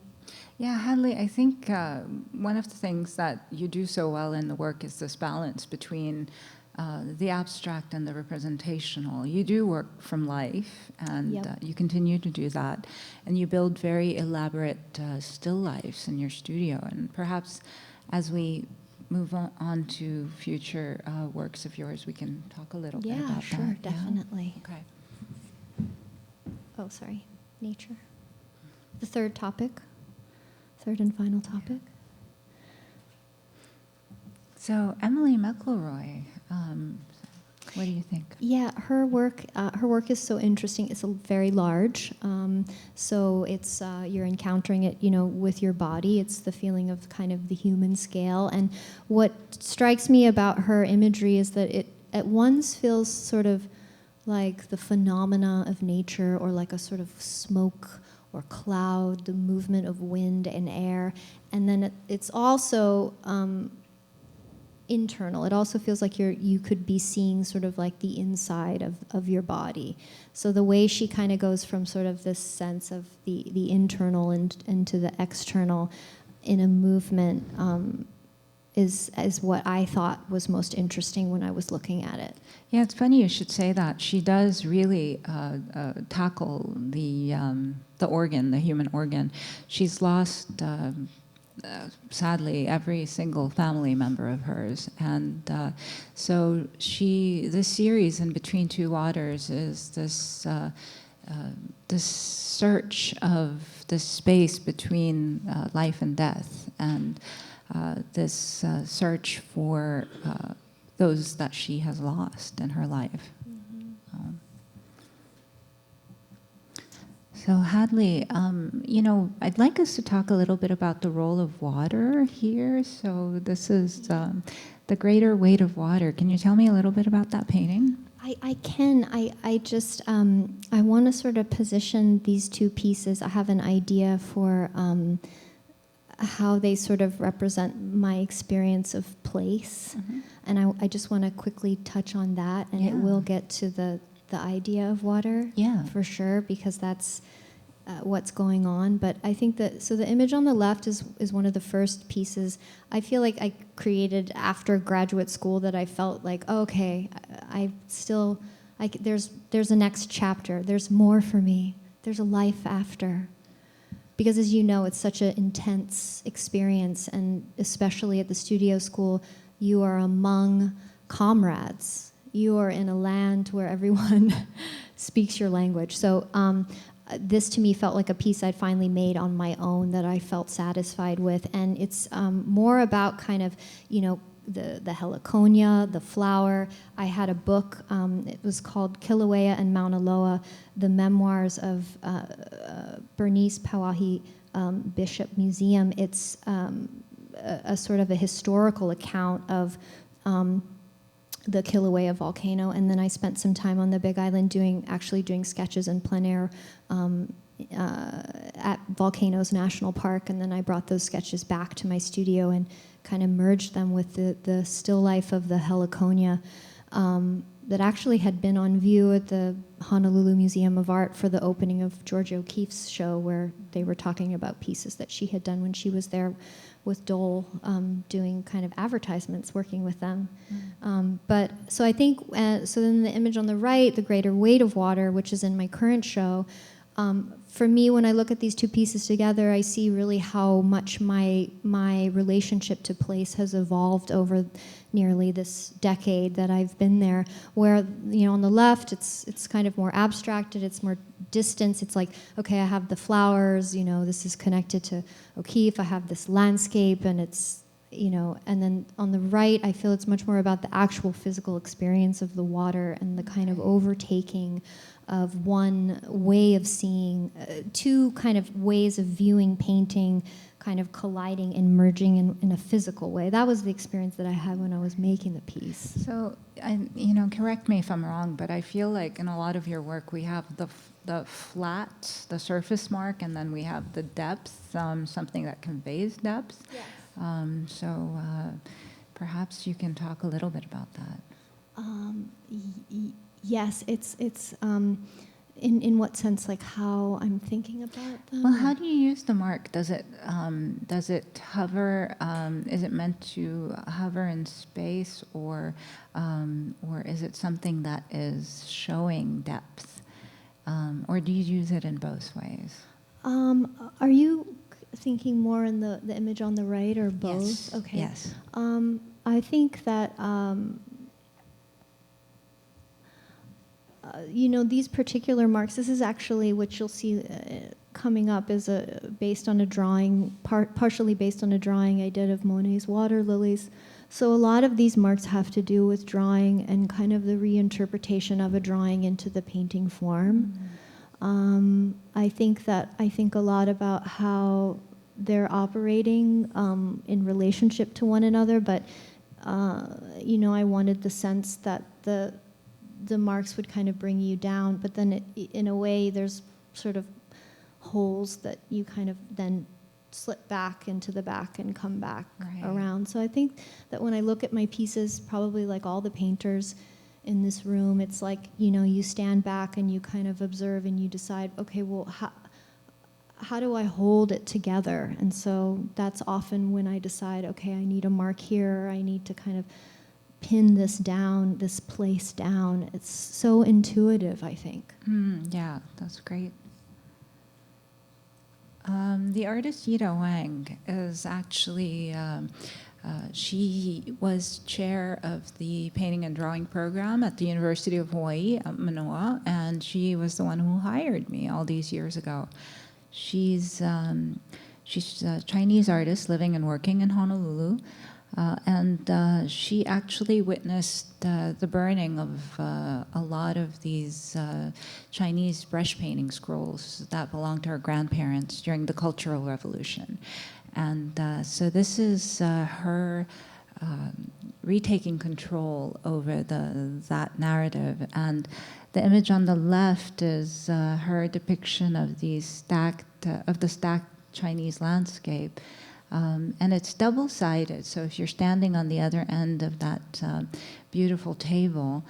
Yeah, Hadley, I think one of the things that you do so well in the work is this balance between the abstract and the representational. You do work from life, and Yep. You continue to do that, and you build very elaborate still lifes in your studio. And perhaps as we move on to future works of yours, we can talk a little bit about sure, that. definitely. Yeah? Okay. Oh, sorry, nature. The third and final topic. So Emily Mcelroy, what do you think? Yeah, her work is so interesting. It's very large, so it's you're encountering it, with your body. It's the feeling of kind of the human scale. And what strikes me about her imagery is that it at once feels sort of like the phenomena of nature, or like a sort of smoke or cloud, the movement of wind and air, and then it's also internal. It also feels like you could be seeing sort of like the inside of your body. So the way she kind of goes from sort of this sense of the internal and to the external in a movement is what I thought was most interesting when I was looking at it. Yeah, it's funny you should say that. She does really tackle the organ, the human organ. She's lost, sadly, every single family member of hers. And so this series, In Between Two Waters, is this search of this space between life and death, and this search for those that she has lost in her life. Mm-hmm. So Hadley, I'd like us to talk a little bit about the role of water here. So this is the greater weight of water. Can you tell me a little bit about that painting? I can. I just, I want to sort of position these two pieces. I have an idea for how they sort of represent my experience of place. Mm-hmm. And I just want to quickly touch on that, and it will get to the idea of water, for sure, because that's what's going on. But I think that, so the image on the left is one of the first pieces I feel like I created after graduate school, that I felt like, oh, okay, there's a next chapter. There's more for me. There's a life after. Because as you know, it's such an intense experience, and especially at the studio school, you are among comrades. You are in a land where everyone speaks your language. So this to me felt like a piece I'd finally made on my own that I felt satisfied with. And it's more about kind of, the heliconia, the flower. I had a book, it was called Kilauea and Mauna Loa, the memoirs of Bernice Pauahi Bishop Museum. It's a sort of a historical account of the Kilauea volcano, and then I spent some time on the Big Island doing sketches in plein air at Volcanoes National Park, and then I brought those sketches back to my studio and kind of merged them with the still life of the heliconia that actually had been on view at the Honolulu Museum of Art for the opening of Georgia O'Keeffe's show, where they were talking about pieces that she had done when she was there with Dole, doing kind of advertisements, working with them. But so I think, so then the image on the right, the greater weight of water, which is in my current show, for me, when I look at these two pieces together, I see really how much my relationship to place has evolved over nearly this decade that I've been there. Where, on the left, it's kind of more abstracted, it's more distance. It's like, okay, I have the flowers, this is connected to O'Keeffe. I have this landscape, and it's, and then on the right, I feel it's much more about the actual physical experience of the water and the kind of overtaking of one way of seeing, two kind of ways of viewing painting, kind of colliding and merging in a physical way. That was the experience that I had when I was making the piece. So, correct me if I'm wrong, but I feel like in a lot of your work we have the flat, the surface mark, and then we have the depth, something that conveys depth. Yes. So perhaps you can talk a little bit about that. Yes, it's in what sense, like how I'm thinking about them? Well, how do you use the mark? Does it hover? Is it meant to hover in space, or is it something that is showing depth, or do you use it in both ways? Are you thinking more in the image on the right, or both? Yes. Okay. Yes. I think that. These particular marks, this is actually what you'll see coming up, is based on a drawing, partially based on a drawing I did of Monet's water lilies. So a lot of these marks have to do with drawing and kind of the reinterpretation of a drawing into the painting form. Mm-hmm. I think a lot about how they're operating in relationship to one another, but I wanted the sense that the marks would kind of bring you down, but then in a way there's sort of holes that you kind of then slip back into the back and come back around. So I think that when I look at my pieces, probably like all the painters in this room, it's like, you stand back and you kind of observe and you decide, okay, well, how do I hold it together? And so that's often when I decide, okay, I need a mark here, I need to kind of pin this down, this place down. It's so intuitive, I think. Yeah, that's great. The artist Yida Wang is actually, she was chair of the painting and drawing program at the University of Hawaiʻi at Manoa, and she was the one who hired me all these years ago. She's a Chinese artist living and working in Honolulu. She actually witnessed the burning of a lot of these Chinese brush painting scrolls that belonged to her grandparents during the Cultural Revolution. And so this is her retaking control over that narrative. And the image on the left is her depiction of the stacked Chinese landscape. And it's double-sided, so if you're standing on the other end of that beautiful table,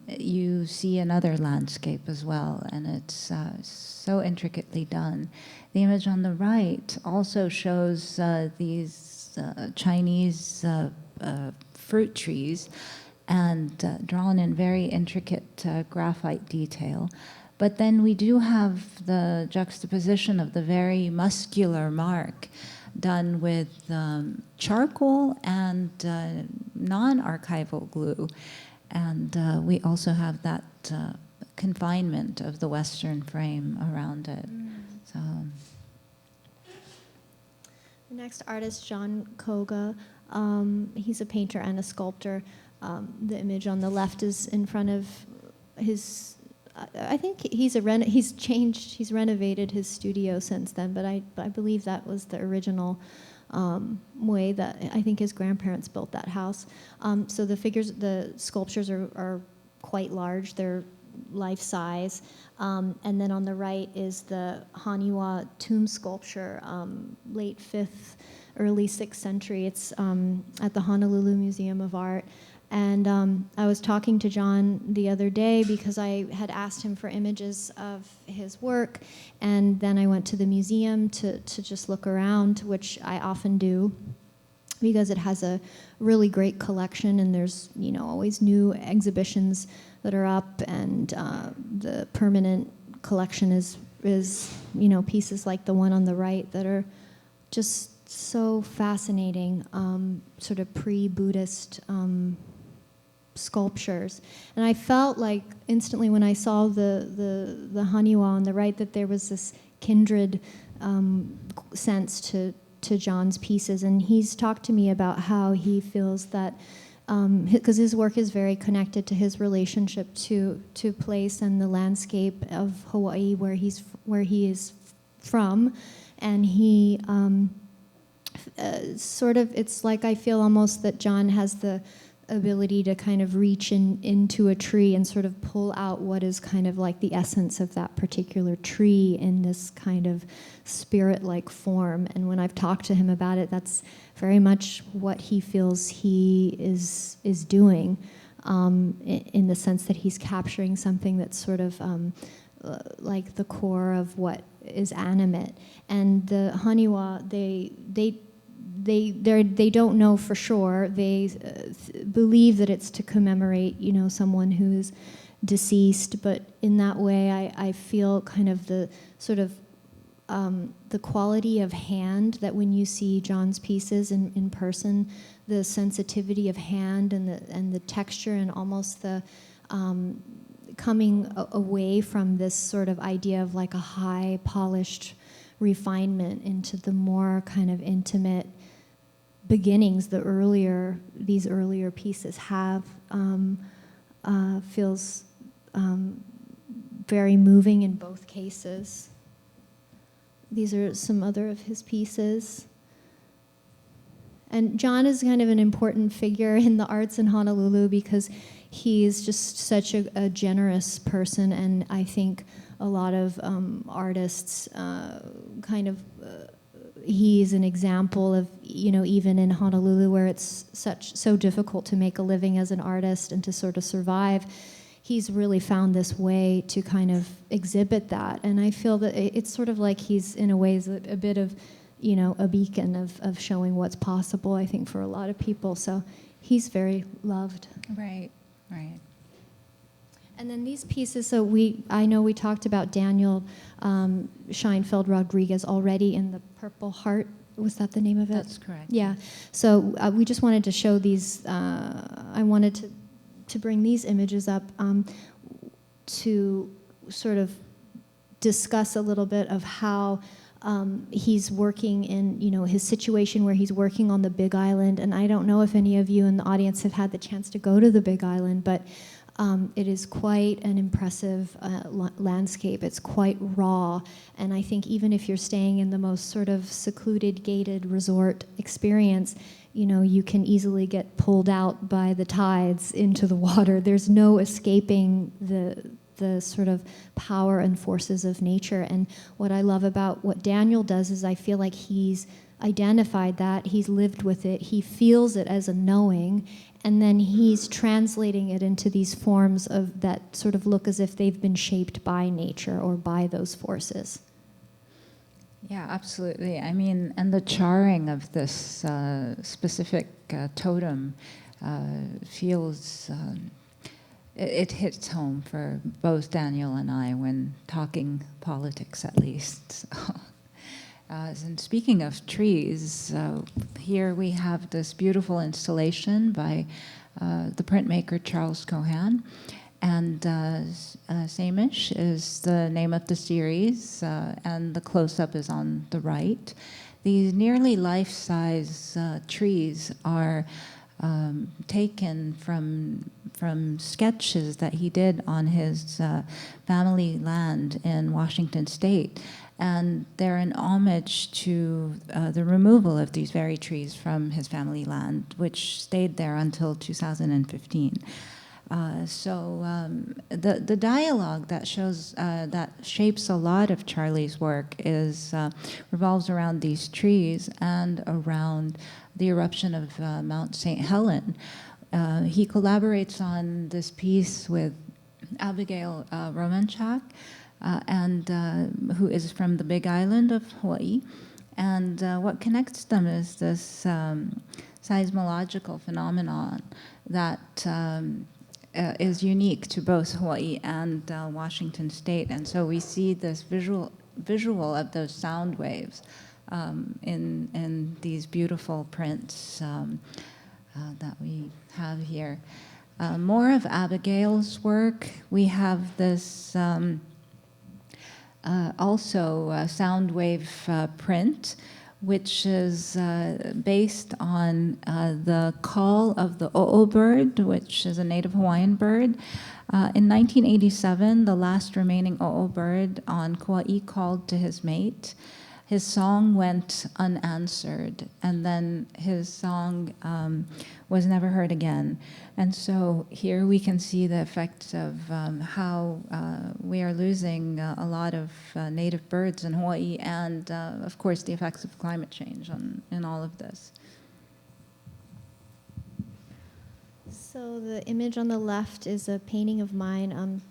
you see another landscape as well, and it's so intricately done. The image on the right also shows these Chinese fruit trees, and drawn in very intricate graphite detail. But then we do have the juxtaposition of the very muscular mark done with charcoal and non-archival glue. And we also have that confinement of the Western frame around it. So. The next artist, John Koga. He's a painter and a sculptor. The image on the left is in front of his, I think he's renovated his studio since then, but I believe that was the original way that I think his grandparents built that house. So the sculptures are quite large. They're life-size. And then on the right is the Hanwha tomb sculpture, late 5th, early 6th century. It's at the Honolulu Museum of Art. And I was talking to John the other day because I had asked him for images of his work, and then I went to the museum to just look around, which I often do, because it has a really great collection, and there's always new exhibitions that are up, and the permanent collection is pieces like the one on the right that are just so fascinating, sort of pre-Buddhist sculptures. And I felt like instantly when I saw the Hanwha on the right that there was this kindred sense to John's pieces. And he's talked to me about how he feels that, because his work is very connected to his relationship to place and the landscape of Hawaii, where he is from. And he it's like I feel almost that John has the ability to kind of reach into a tree and sort of pull out what is kind of like the essence of that particular tree in this kind of spirit-like form. And when I've talked to him about it, that's very much what he feels he is doing, in the sense that he's capturing something that's sort of like the core of what is animate. And the Hanwha, they don't know for sure. They believe that it's to commemorate, someone who is deceased. But in that way, I feel kind of the sort of the quality of hand that when you see John's pieces in person, the sensitivity of hand and the texture and almost the coming away from this sort of idea of like a high polished refinement into the more kind of intimate beginnings these earlier pieces have, feels very moving in both cases. These are some other of his pieces. And John is kind of an important figure in the arts in Honolulu because he's just such a generous person, and I think a lot of artists he's an example of, even in Honolulu where it's so difficult to make a living as an artist and to sort of survive, he's really found this way to kind of exhibit that. And I feel that it's sort of like he's, in a way, a bit of, a beacon of showing what's possible, I think, for a lot of people. So he's very loved. Right, right. And then these pieces, I know we talked about Daniel Scheinfeld Rodriguez already in the Purple Heart. Was that the name of it? That's correct. Yeah. So we just wanted to show these. I wanted to bring these images up to sort of discuss a little bit of how he's working in, his situation where he's working on the Big Island. And I don't know if any of you in the audience have had the chance to go to the Big Island, but it is quite an impressive landscape. It's quite raw. And I think even if you're staying in the most sort of secluded, gated resort experience, you can easily get pulled out by the tides into the water. There's no escaping the sort of power and forces of nature. And what I love about what Daniel does is I feel like he's identified that, he's lived with it, he feels it as a knowing, and then he's translating it into these forms of that sort of look as if they've been shaped by nature or by those forces. Yeah, absolutely. I mean, and the charring of this specific totem feels, it hits home for both Daniel and I when talking politics, at least. So, and speaking of trees, here we have this beautiful installation by the printmaker Charles Cohan. And Samish is the name of the series, and the close-up is on the right. These nearly life-size trees are taken from sketches that he did on his family land in Washington State. And they're an homage to the removal of these very trees from his family land, which stayed there until 2015. The dialogue that shows that shapes a lot of Charlie's work revolves around these trees and around the eruption of Mount St. Helen. He collaborates on this piece with Abigail Romanchak, who is from the Big Island of Hawaii. And what connects them is this seismological phenomenon that is unique to both Hawaii and Washington State. And so we see this visual of those sound waves in these beautiful prints that we have here. More of Abigail's work. We have this also sound wave print, which is based on the call of the o'o bird, which is a native Hawaiian bird. In 1987, the last remaining o'o bird on Kauai called to his mate. His song went unanswered, and then his song was never heard again. And so here we can see the effects of how we are losing a lot of native birds in Hawaii, and of course the effects of climate change in all of this. So the image on the left is a painting of mine,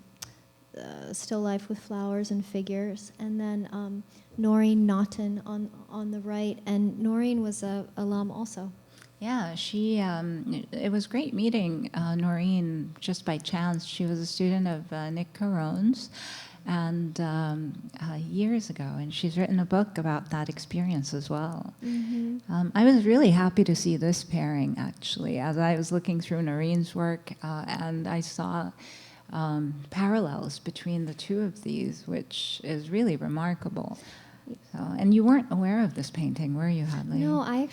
still life with flowers and figures, and then Noreen Naughton on the right, and Noreen was a alum also. Yeah, it was great meeting Noreen just by chance. She was a student of Nick Caron's, and years ago, and she's written a book about that experience as well. Mm-hmm. I was really happy to see this pairing, actually, as I was looking through Noreen's work, and I saw parallels between the two of these, which is really remarkable. So, and you weren't aware of this painting, were you, Hadley? No, I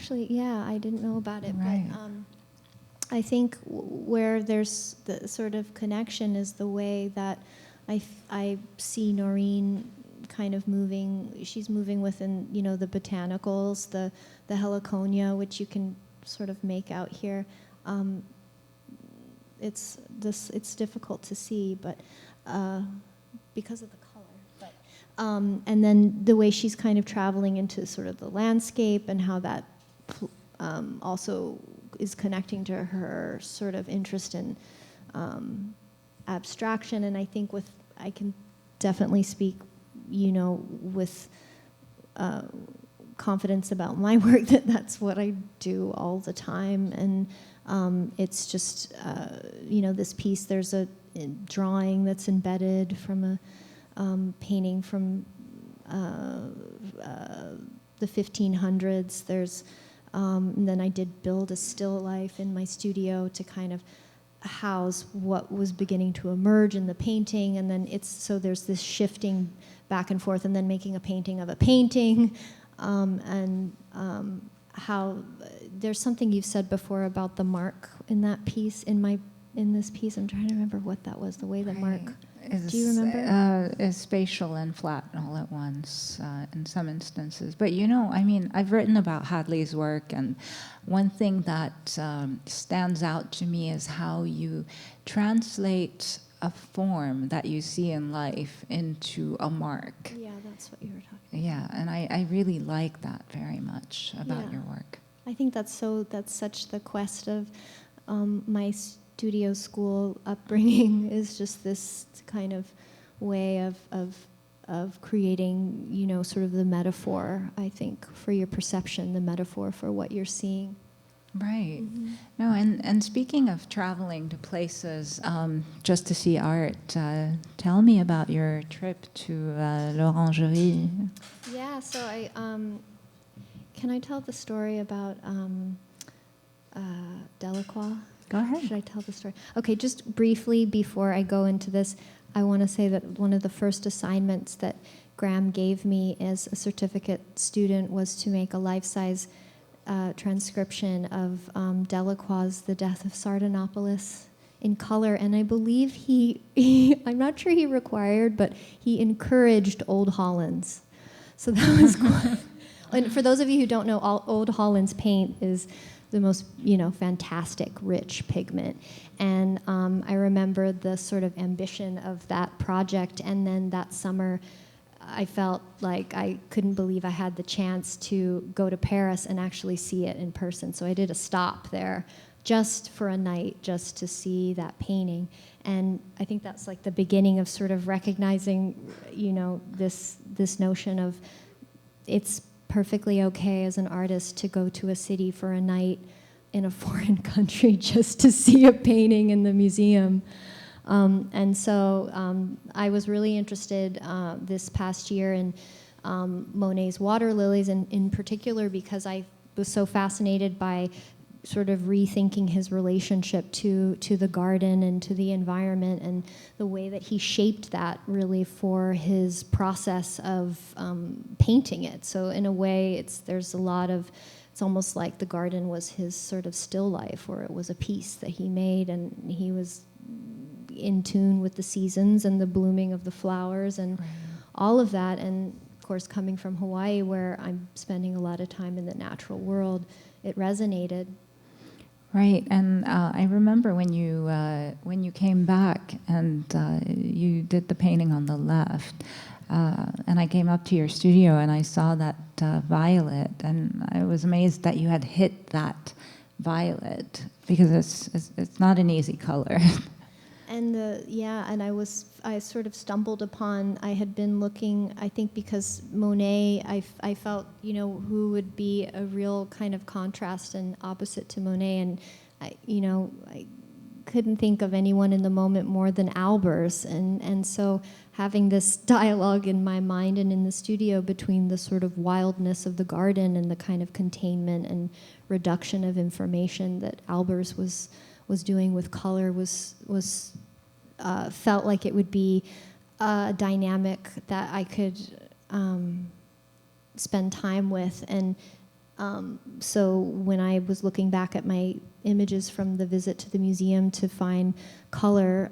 didn't know about it. Right. But I think where there's the sort of connection is the way that I see Noreen kind of moving. She's moving within, the botanicals, the heliconia, which you can sort of make out here. It's difficult to see, but because of the color. But and then the way she's kind of traveling into sort of the landscape and how that also is connecting to her sort of interest in abstraction. And I think I can definitely speak, with confidence about my work that's what I do all the time. And it's just, this piece, there's a drawing that's embedded from a painting from the 1500s. There's, and then I did build a still life in my studio to kind of house what was beginning to emerge in the painting, and then there's this shifting back and forth, and then making a painting of a painting, and how there's something you've said before about the mark in that piece, in this piece. I'm trying to remember what that was, the way the mark. Do you remember? Is spatial and flat all at once in some instances. But you know, I mean, I've written about Hadley's work, and one thing that stands out to me is how you translate a form that you see in life into a mark. Yeah, that's what you were talking about. Yeah, and I really like that very much about Yeah. your work. I think that's such the quest of my studio school upbringing, is just this kind of way of creating, you know, sort of the metaphor, I think, for your perception, the metaphor for what you're seeing. Right. No, and speaking of traveling to places just to see art, tell me about your trip to l'Orangerie. Yeah, so can I tell the story about Delacroix? Go ahead. Should I tell the story? Okay, just briefly before I go into this, I want to say that one of the first assignments that Graham gave me as a certificate student was to make a life-size transcription of Delacroix's The Death of Sardanapalus in color, and I believe he I'm not sure he required, but he encouraged Old Hollands. So that was quite... And for those of you who don't know, Old Hollands paint is the most, you know, fantastic, rich pigment. And I remember the sort of ambition of that project, and then that summer I felt like I couldn't believe I had the chance to go to Paris and actually see it in person. So I did a stop there just for a night, just to see that painting. And I think that's like the beginning of sort of recognizing, you know, this notion of it's perfectly okay as an artist to go to a city for a night in a foreign country just to see a painting in the museum. And so I was really interested this past year in Monet's water lilies, and in particular because I was so fascinated by sort of rethinking his relationship to the garden and to the environment, and the way that he shaped that really for his process of painting it. So in a way, it's almost like the garden was his sort of still life, or it was a piece that he made, and he was in tune with the seasons and the blooming of the flowers and all of that. And of course, coming from Hawaii, where I'm spending a lot of time in the natural world, it resonated. Right, and I remember when you came back and you did the painting on the left, and I came up to your studio and I saw that violet, and I was amazed that you had hit that violet, because it's not an easy color. And I sort of stumbled upon, I had been looking, I think because Monet, I felt, you know, who would be a real kind of contrast and opposite to Monet, and I couldn't think of anyone in the moment more than Albers, and so having this dialogue in my mind and in the studio between the sort of wildness of the garden and the kind of containment and reduction of information that Albers was doing with color was felt like it would be a dynamic that I could spend time with. And so when I was looking back at my images from the visit to the museum to find color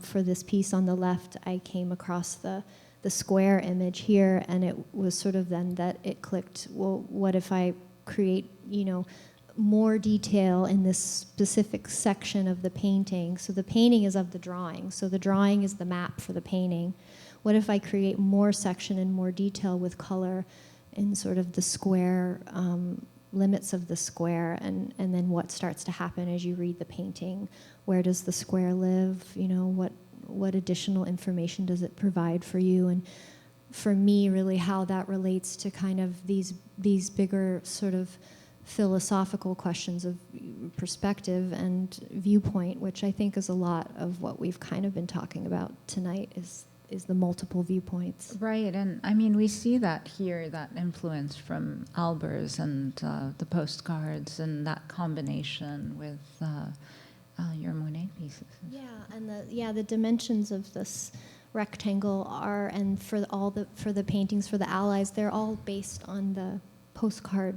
for this piece on the left, I came across the square image here, and it was sort of then that it clicked, well, what if I create, you know, more detail in this specific section of the painting? So the painting is of the drawing, so the drawing is the map for the painting. What if I create more section and more detail with color in sort of the square, limits of the square, and then what starts to happen as you read the painting? Where does the square live? You know, what additional information does it provide for you? And for me, really how that relates to kind of these bigger sort of philosophical questions of perspective and viewpoint, which I think is a lot of what we've kind of been talking about tonight, is the multiple viewpoints. Right, and I mean, we see that here, that influence from Albers and the postcards, and that combination with your Monet pieces. Yeah, and the dimensions of this rectangle are, and for the paintings for the allies, they're all based on the postcard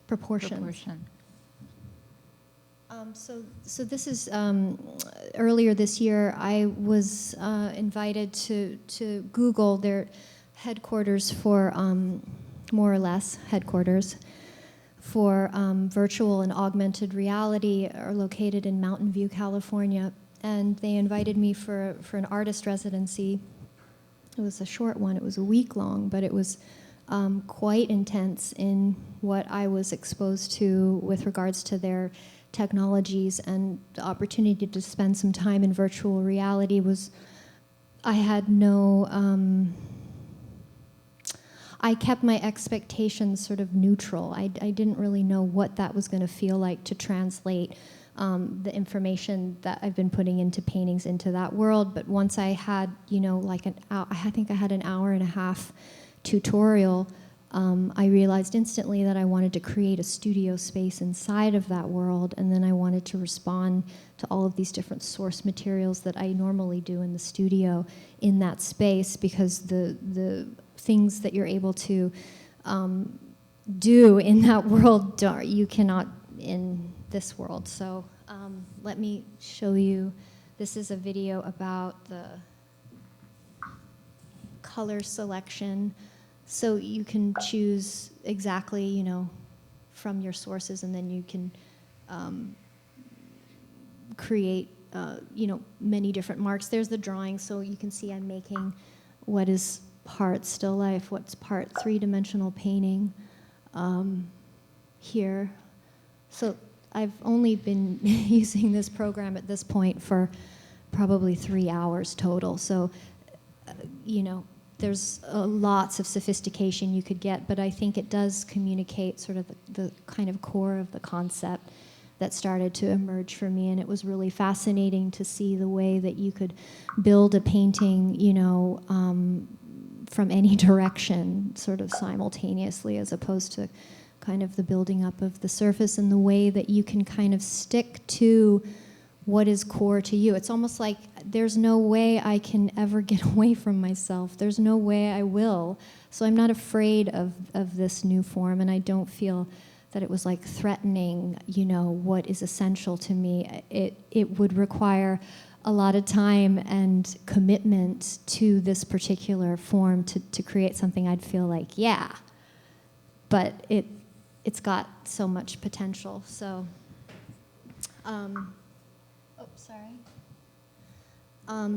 proportions. So this is earlier this year. I was invited to Google their headquarters for more or less headquarters for virtual and augmented reality are located in Mountain View, California, and they invited me for an artist residency. It was a short one. It was a week long, but it was quite intense in what I was exposed to with regards to their technologies, and the opportunity to spend some time in virtual reality was, I had no, I kept my expectations sort of neutral. I didn't really know what that was going to feel like to translate the information that I've been putting into paintings into that world. But once I had, like I think I had an hour and a half tutorial, I realized instantly that I wanted to create a studio space inside of that world, and then I wanted to respond to all of these different source materials that I normally do in the studio in that space, because the things that you're able to do in that world, you cannot in this world. So let me show you. This is a video about the color selection. So you can choose exactly, from your sources, and then you can create, many different marks. There's the drawing, so you can see I'm making what is part still life, what's part three-dimensional painting here. So I've only been using this program at this point for probably 3 hours total. So, there's lots of sophistication you could get, but I think it does communicate sort of the kind of core of the concept that started to emerge for me, and it was really fascinating to see the way that you could build a painting, from any direction, sort of simultaneously, as opposed to kind of the building up of the surface, and the way that you can kind of stick to what is core to you. It's almost like there's no way I can ever get away from myself. There's no way I will. So I'm not afraid of this new form, and I don't feel that it was like threatening, what is essential to me. It would require a lot of time and commitment to this particular form to create something I'd feel like, yeah. But it's got so much potential. So,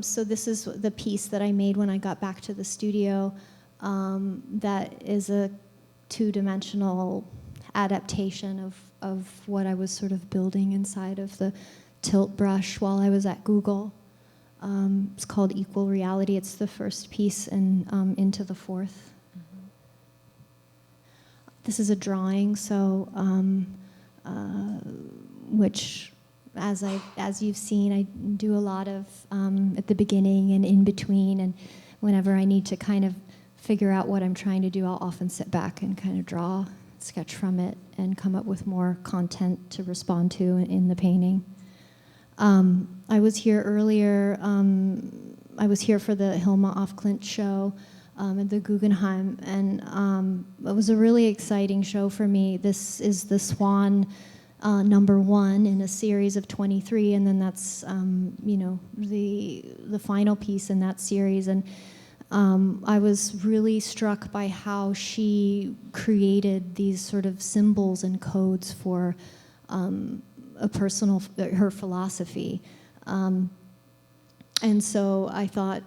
so this is the piece that I made when I got back to the studio. That is a two-dimensional adaptation of what I was sort of building inside of the tilt brush while I was at Google. It's called Equal Reality. It's the first piece in Into the Fourth. Mm-hmm. This is a drawing, so which, as you've seen, I do a lot of at the beginning and in between, and whenever I need to kind of figure out what I'm trying to do, I'll often sit back and kind of draw, sketch from it, and come up with more content to respond to in the painting. I was here earlier. I was here for the Hilma af Klint show at the Guggenheim, and it was a really exciting show for me. This is the Swan #1 in a series of 23, and then that's the final piece in that series. And I was really struck by how she created these sort of symbols and codes for her philosophy. And so I thought,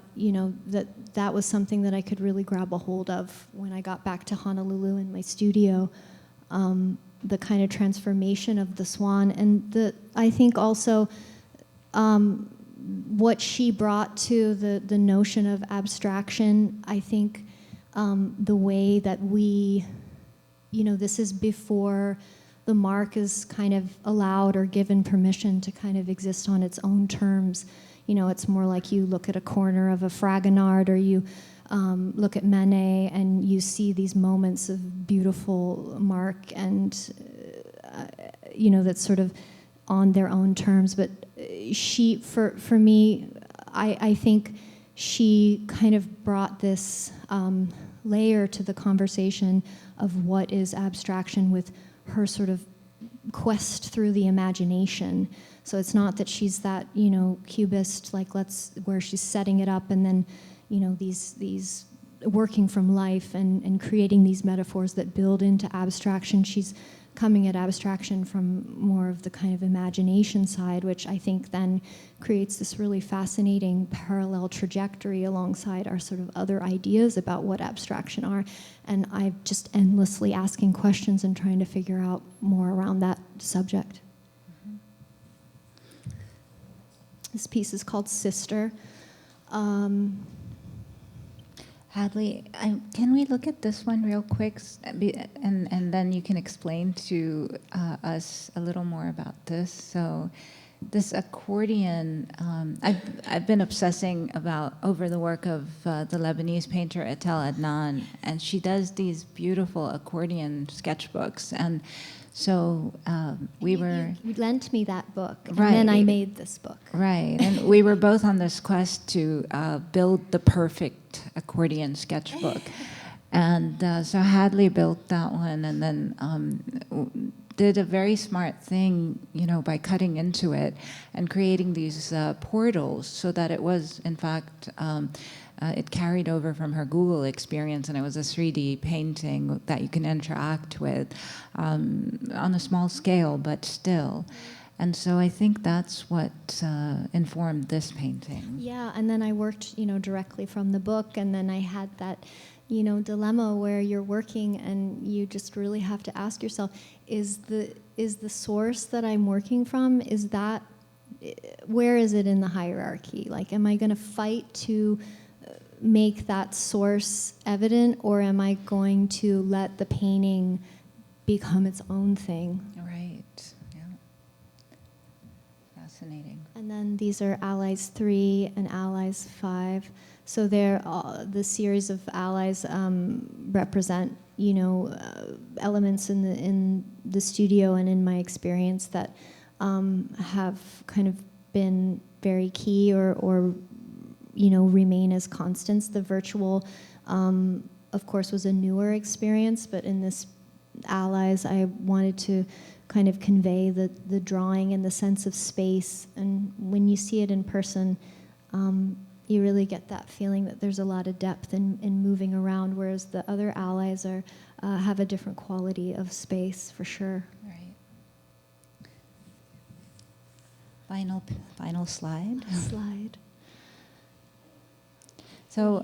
that was something that I could really grab a hold of when I got back to Honolulu in my studio, the kind of transformation of the swan. And I think also what she brought to the notion of abstraction, I think the way that we, this is before the mark is kind of allowed or given permission to kind of exist on its own terms. It's more like you look at a corner of a Fragonard, or you look at Manet and you see these moments of beautiful mark, and, that sort of on their own terms. But she, for me, I think she kind of brought this layer to the conversation of what is abstraction with her sort of quest through the imagination. So it's not that she's that, you know, cubist, like where she's setting it up and then, you know, these working from life and creating these metaphors that build into abstraction. She's coming at abstraction from more of the kind of imagination side, which I think then creates this really fascinating parallel trajectory alongside our sort of other ideas about what abstraction are. And I'm just endlessly asking questions and trying to figure out more around that subject. Mm-hmm. This piece is called Sister. Hadley, can we look at this one real quick, and then you can explain to us a little more about this. So, this accordion, I've been obsessing over the work of the Lebanese painter Etel Adnan, and she does these beautiful accordion sketchbooks, and so you lent me that book, and right. Then I made this book. Right, and we were both on this quest to build the perfect accordion sketchbook. And so Hadley built that one and then did a very smart thing, you know, by cutting into it and creating these portals so that it was, in fact, it carried over from her Google experience, and it was a 3D painting that you can interact with on a small scale, but still. And so I think that's what informed this painting. Yeah, and then I worked, you know, directly from the book, and then I had that, you know, dilemma where you're working and you just really have to ask yourself, is the source that I'm working from, where is it in the hierarchy? Like, am I going to fight to make that source evident, or am I going to let the painting become its own thing? Right, yeah. Fascinating. And then these are Allies 3 and Allies 5. So they're the series of allies represent, you know, elements in the studio and in my experience that have kind of been very key or you know, remain as constants. The virtual, of course, was a newer experience, but in this Allies, I wanted to kind of convey the drawing and the sense of space. And when you see it in person, you really get that feeling that there's a lot of depth in moving around, whereas the other Allies have a different quality of space, for sure. Right. Final slide. Slide. So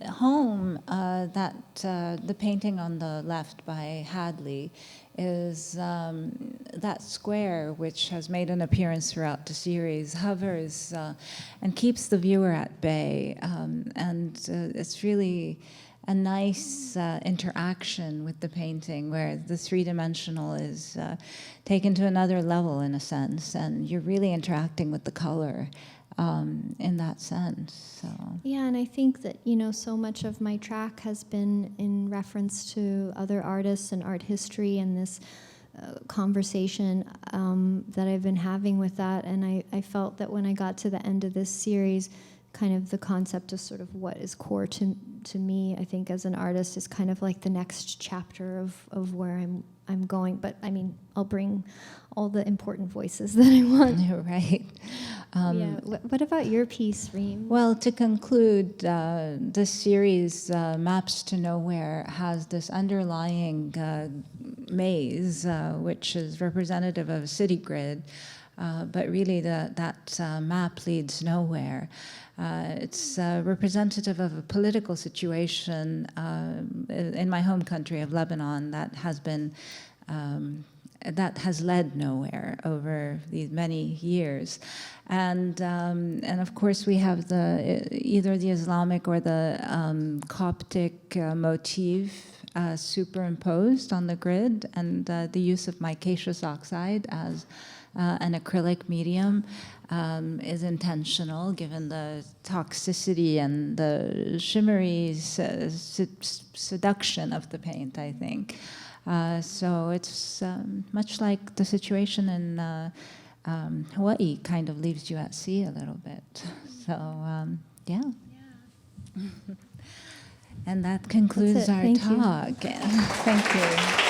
home, the painting on the left by Hadley is that square, which has made an appearance throughout the series, hovers and keeps the viewer at bay. And it's really a nice interaction with the painting where the three-dimensional is taken to another level in a sense, and you're really interacting with the color. In that sense, so. Yeah, and I think that, you know, so much of my track has been in reference to other artists and art history and this conversation that I've been having with that, and I felt that when I got to the end of this series, kind of the concept of sort of what is core to me, I think, as an artist is kind of like the next chapter of where I'm going. But I mean, I'll bring all the important voices that I want. You're right. What about your piece, Reem? Well, to conclude, this series, Maps to Nowhere, has this underlying maze, which is representative of a city grid, but really that map leads nowhere. It's representative of a political situation in my home country of Lebanon that has led nowhere over these many years, and of course we have either the Islamic or the Coptic motif superimposed on the grid, and the use of micaceous oxide as an acrylic medium is intentional, given the toxicity and the shimmery seduction of the paint, I think. So it's much like the situation in Hawaii kind of leaves you at sea a little bit. So, yeah. And that concludes our Thank you. talk. Thank you.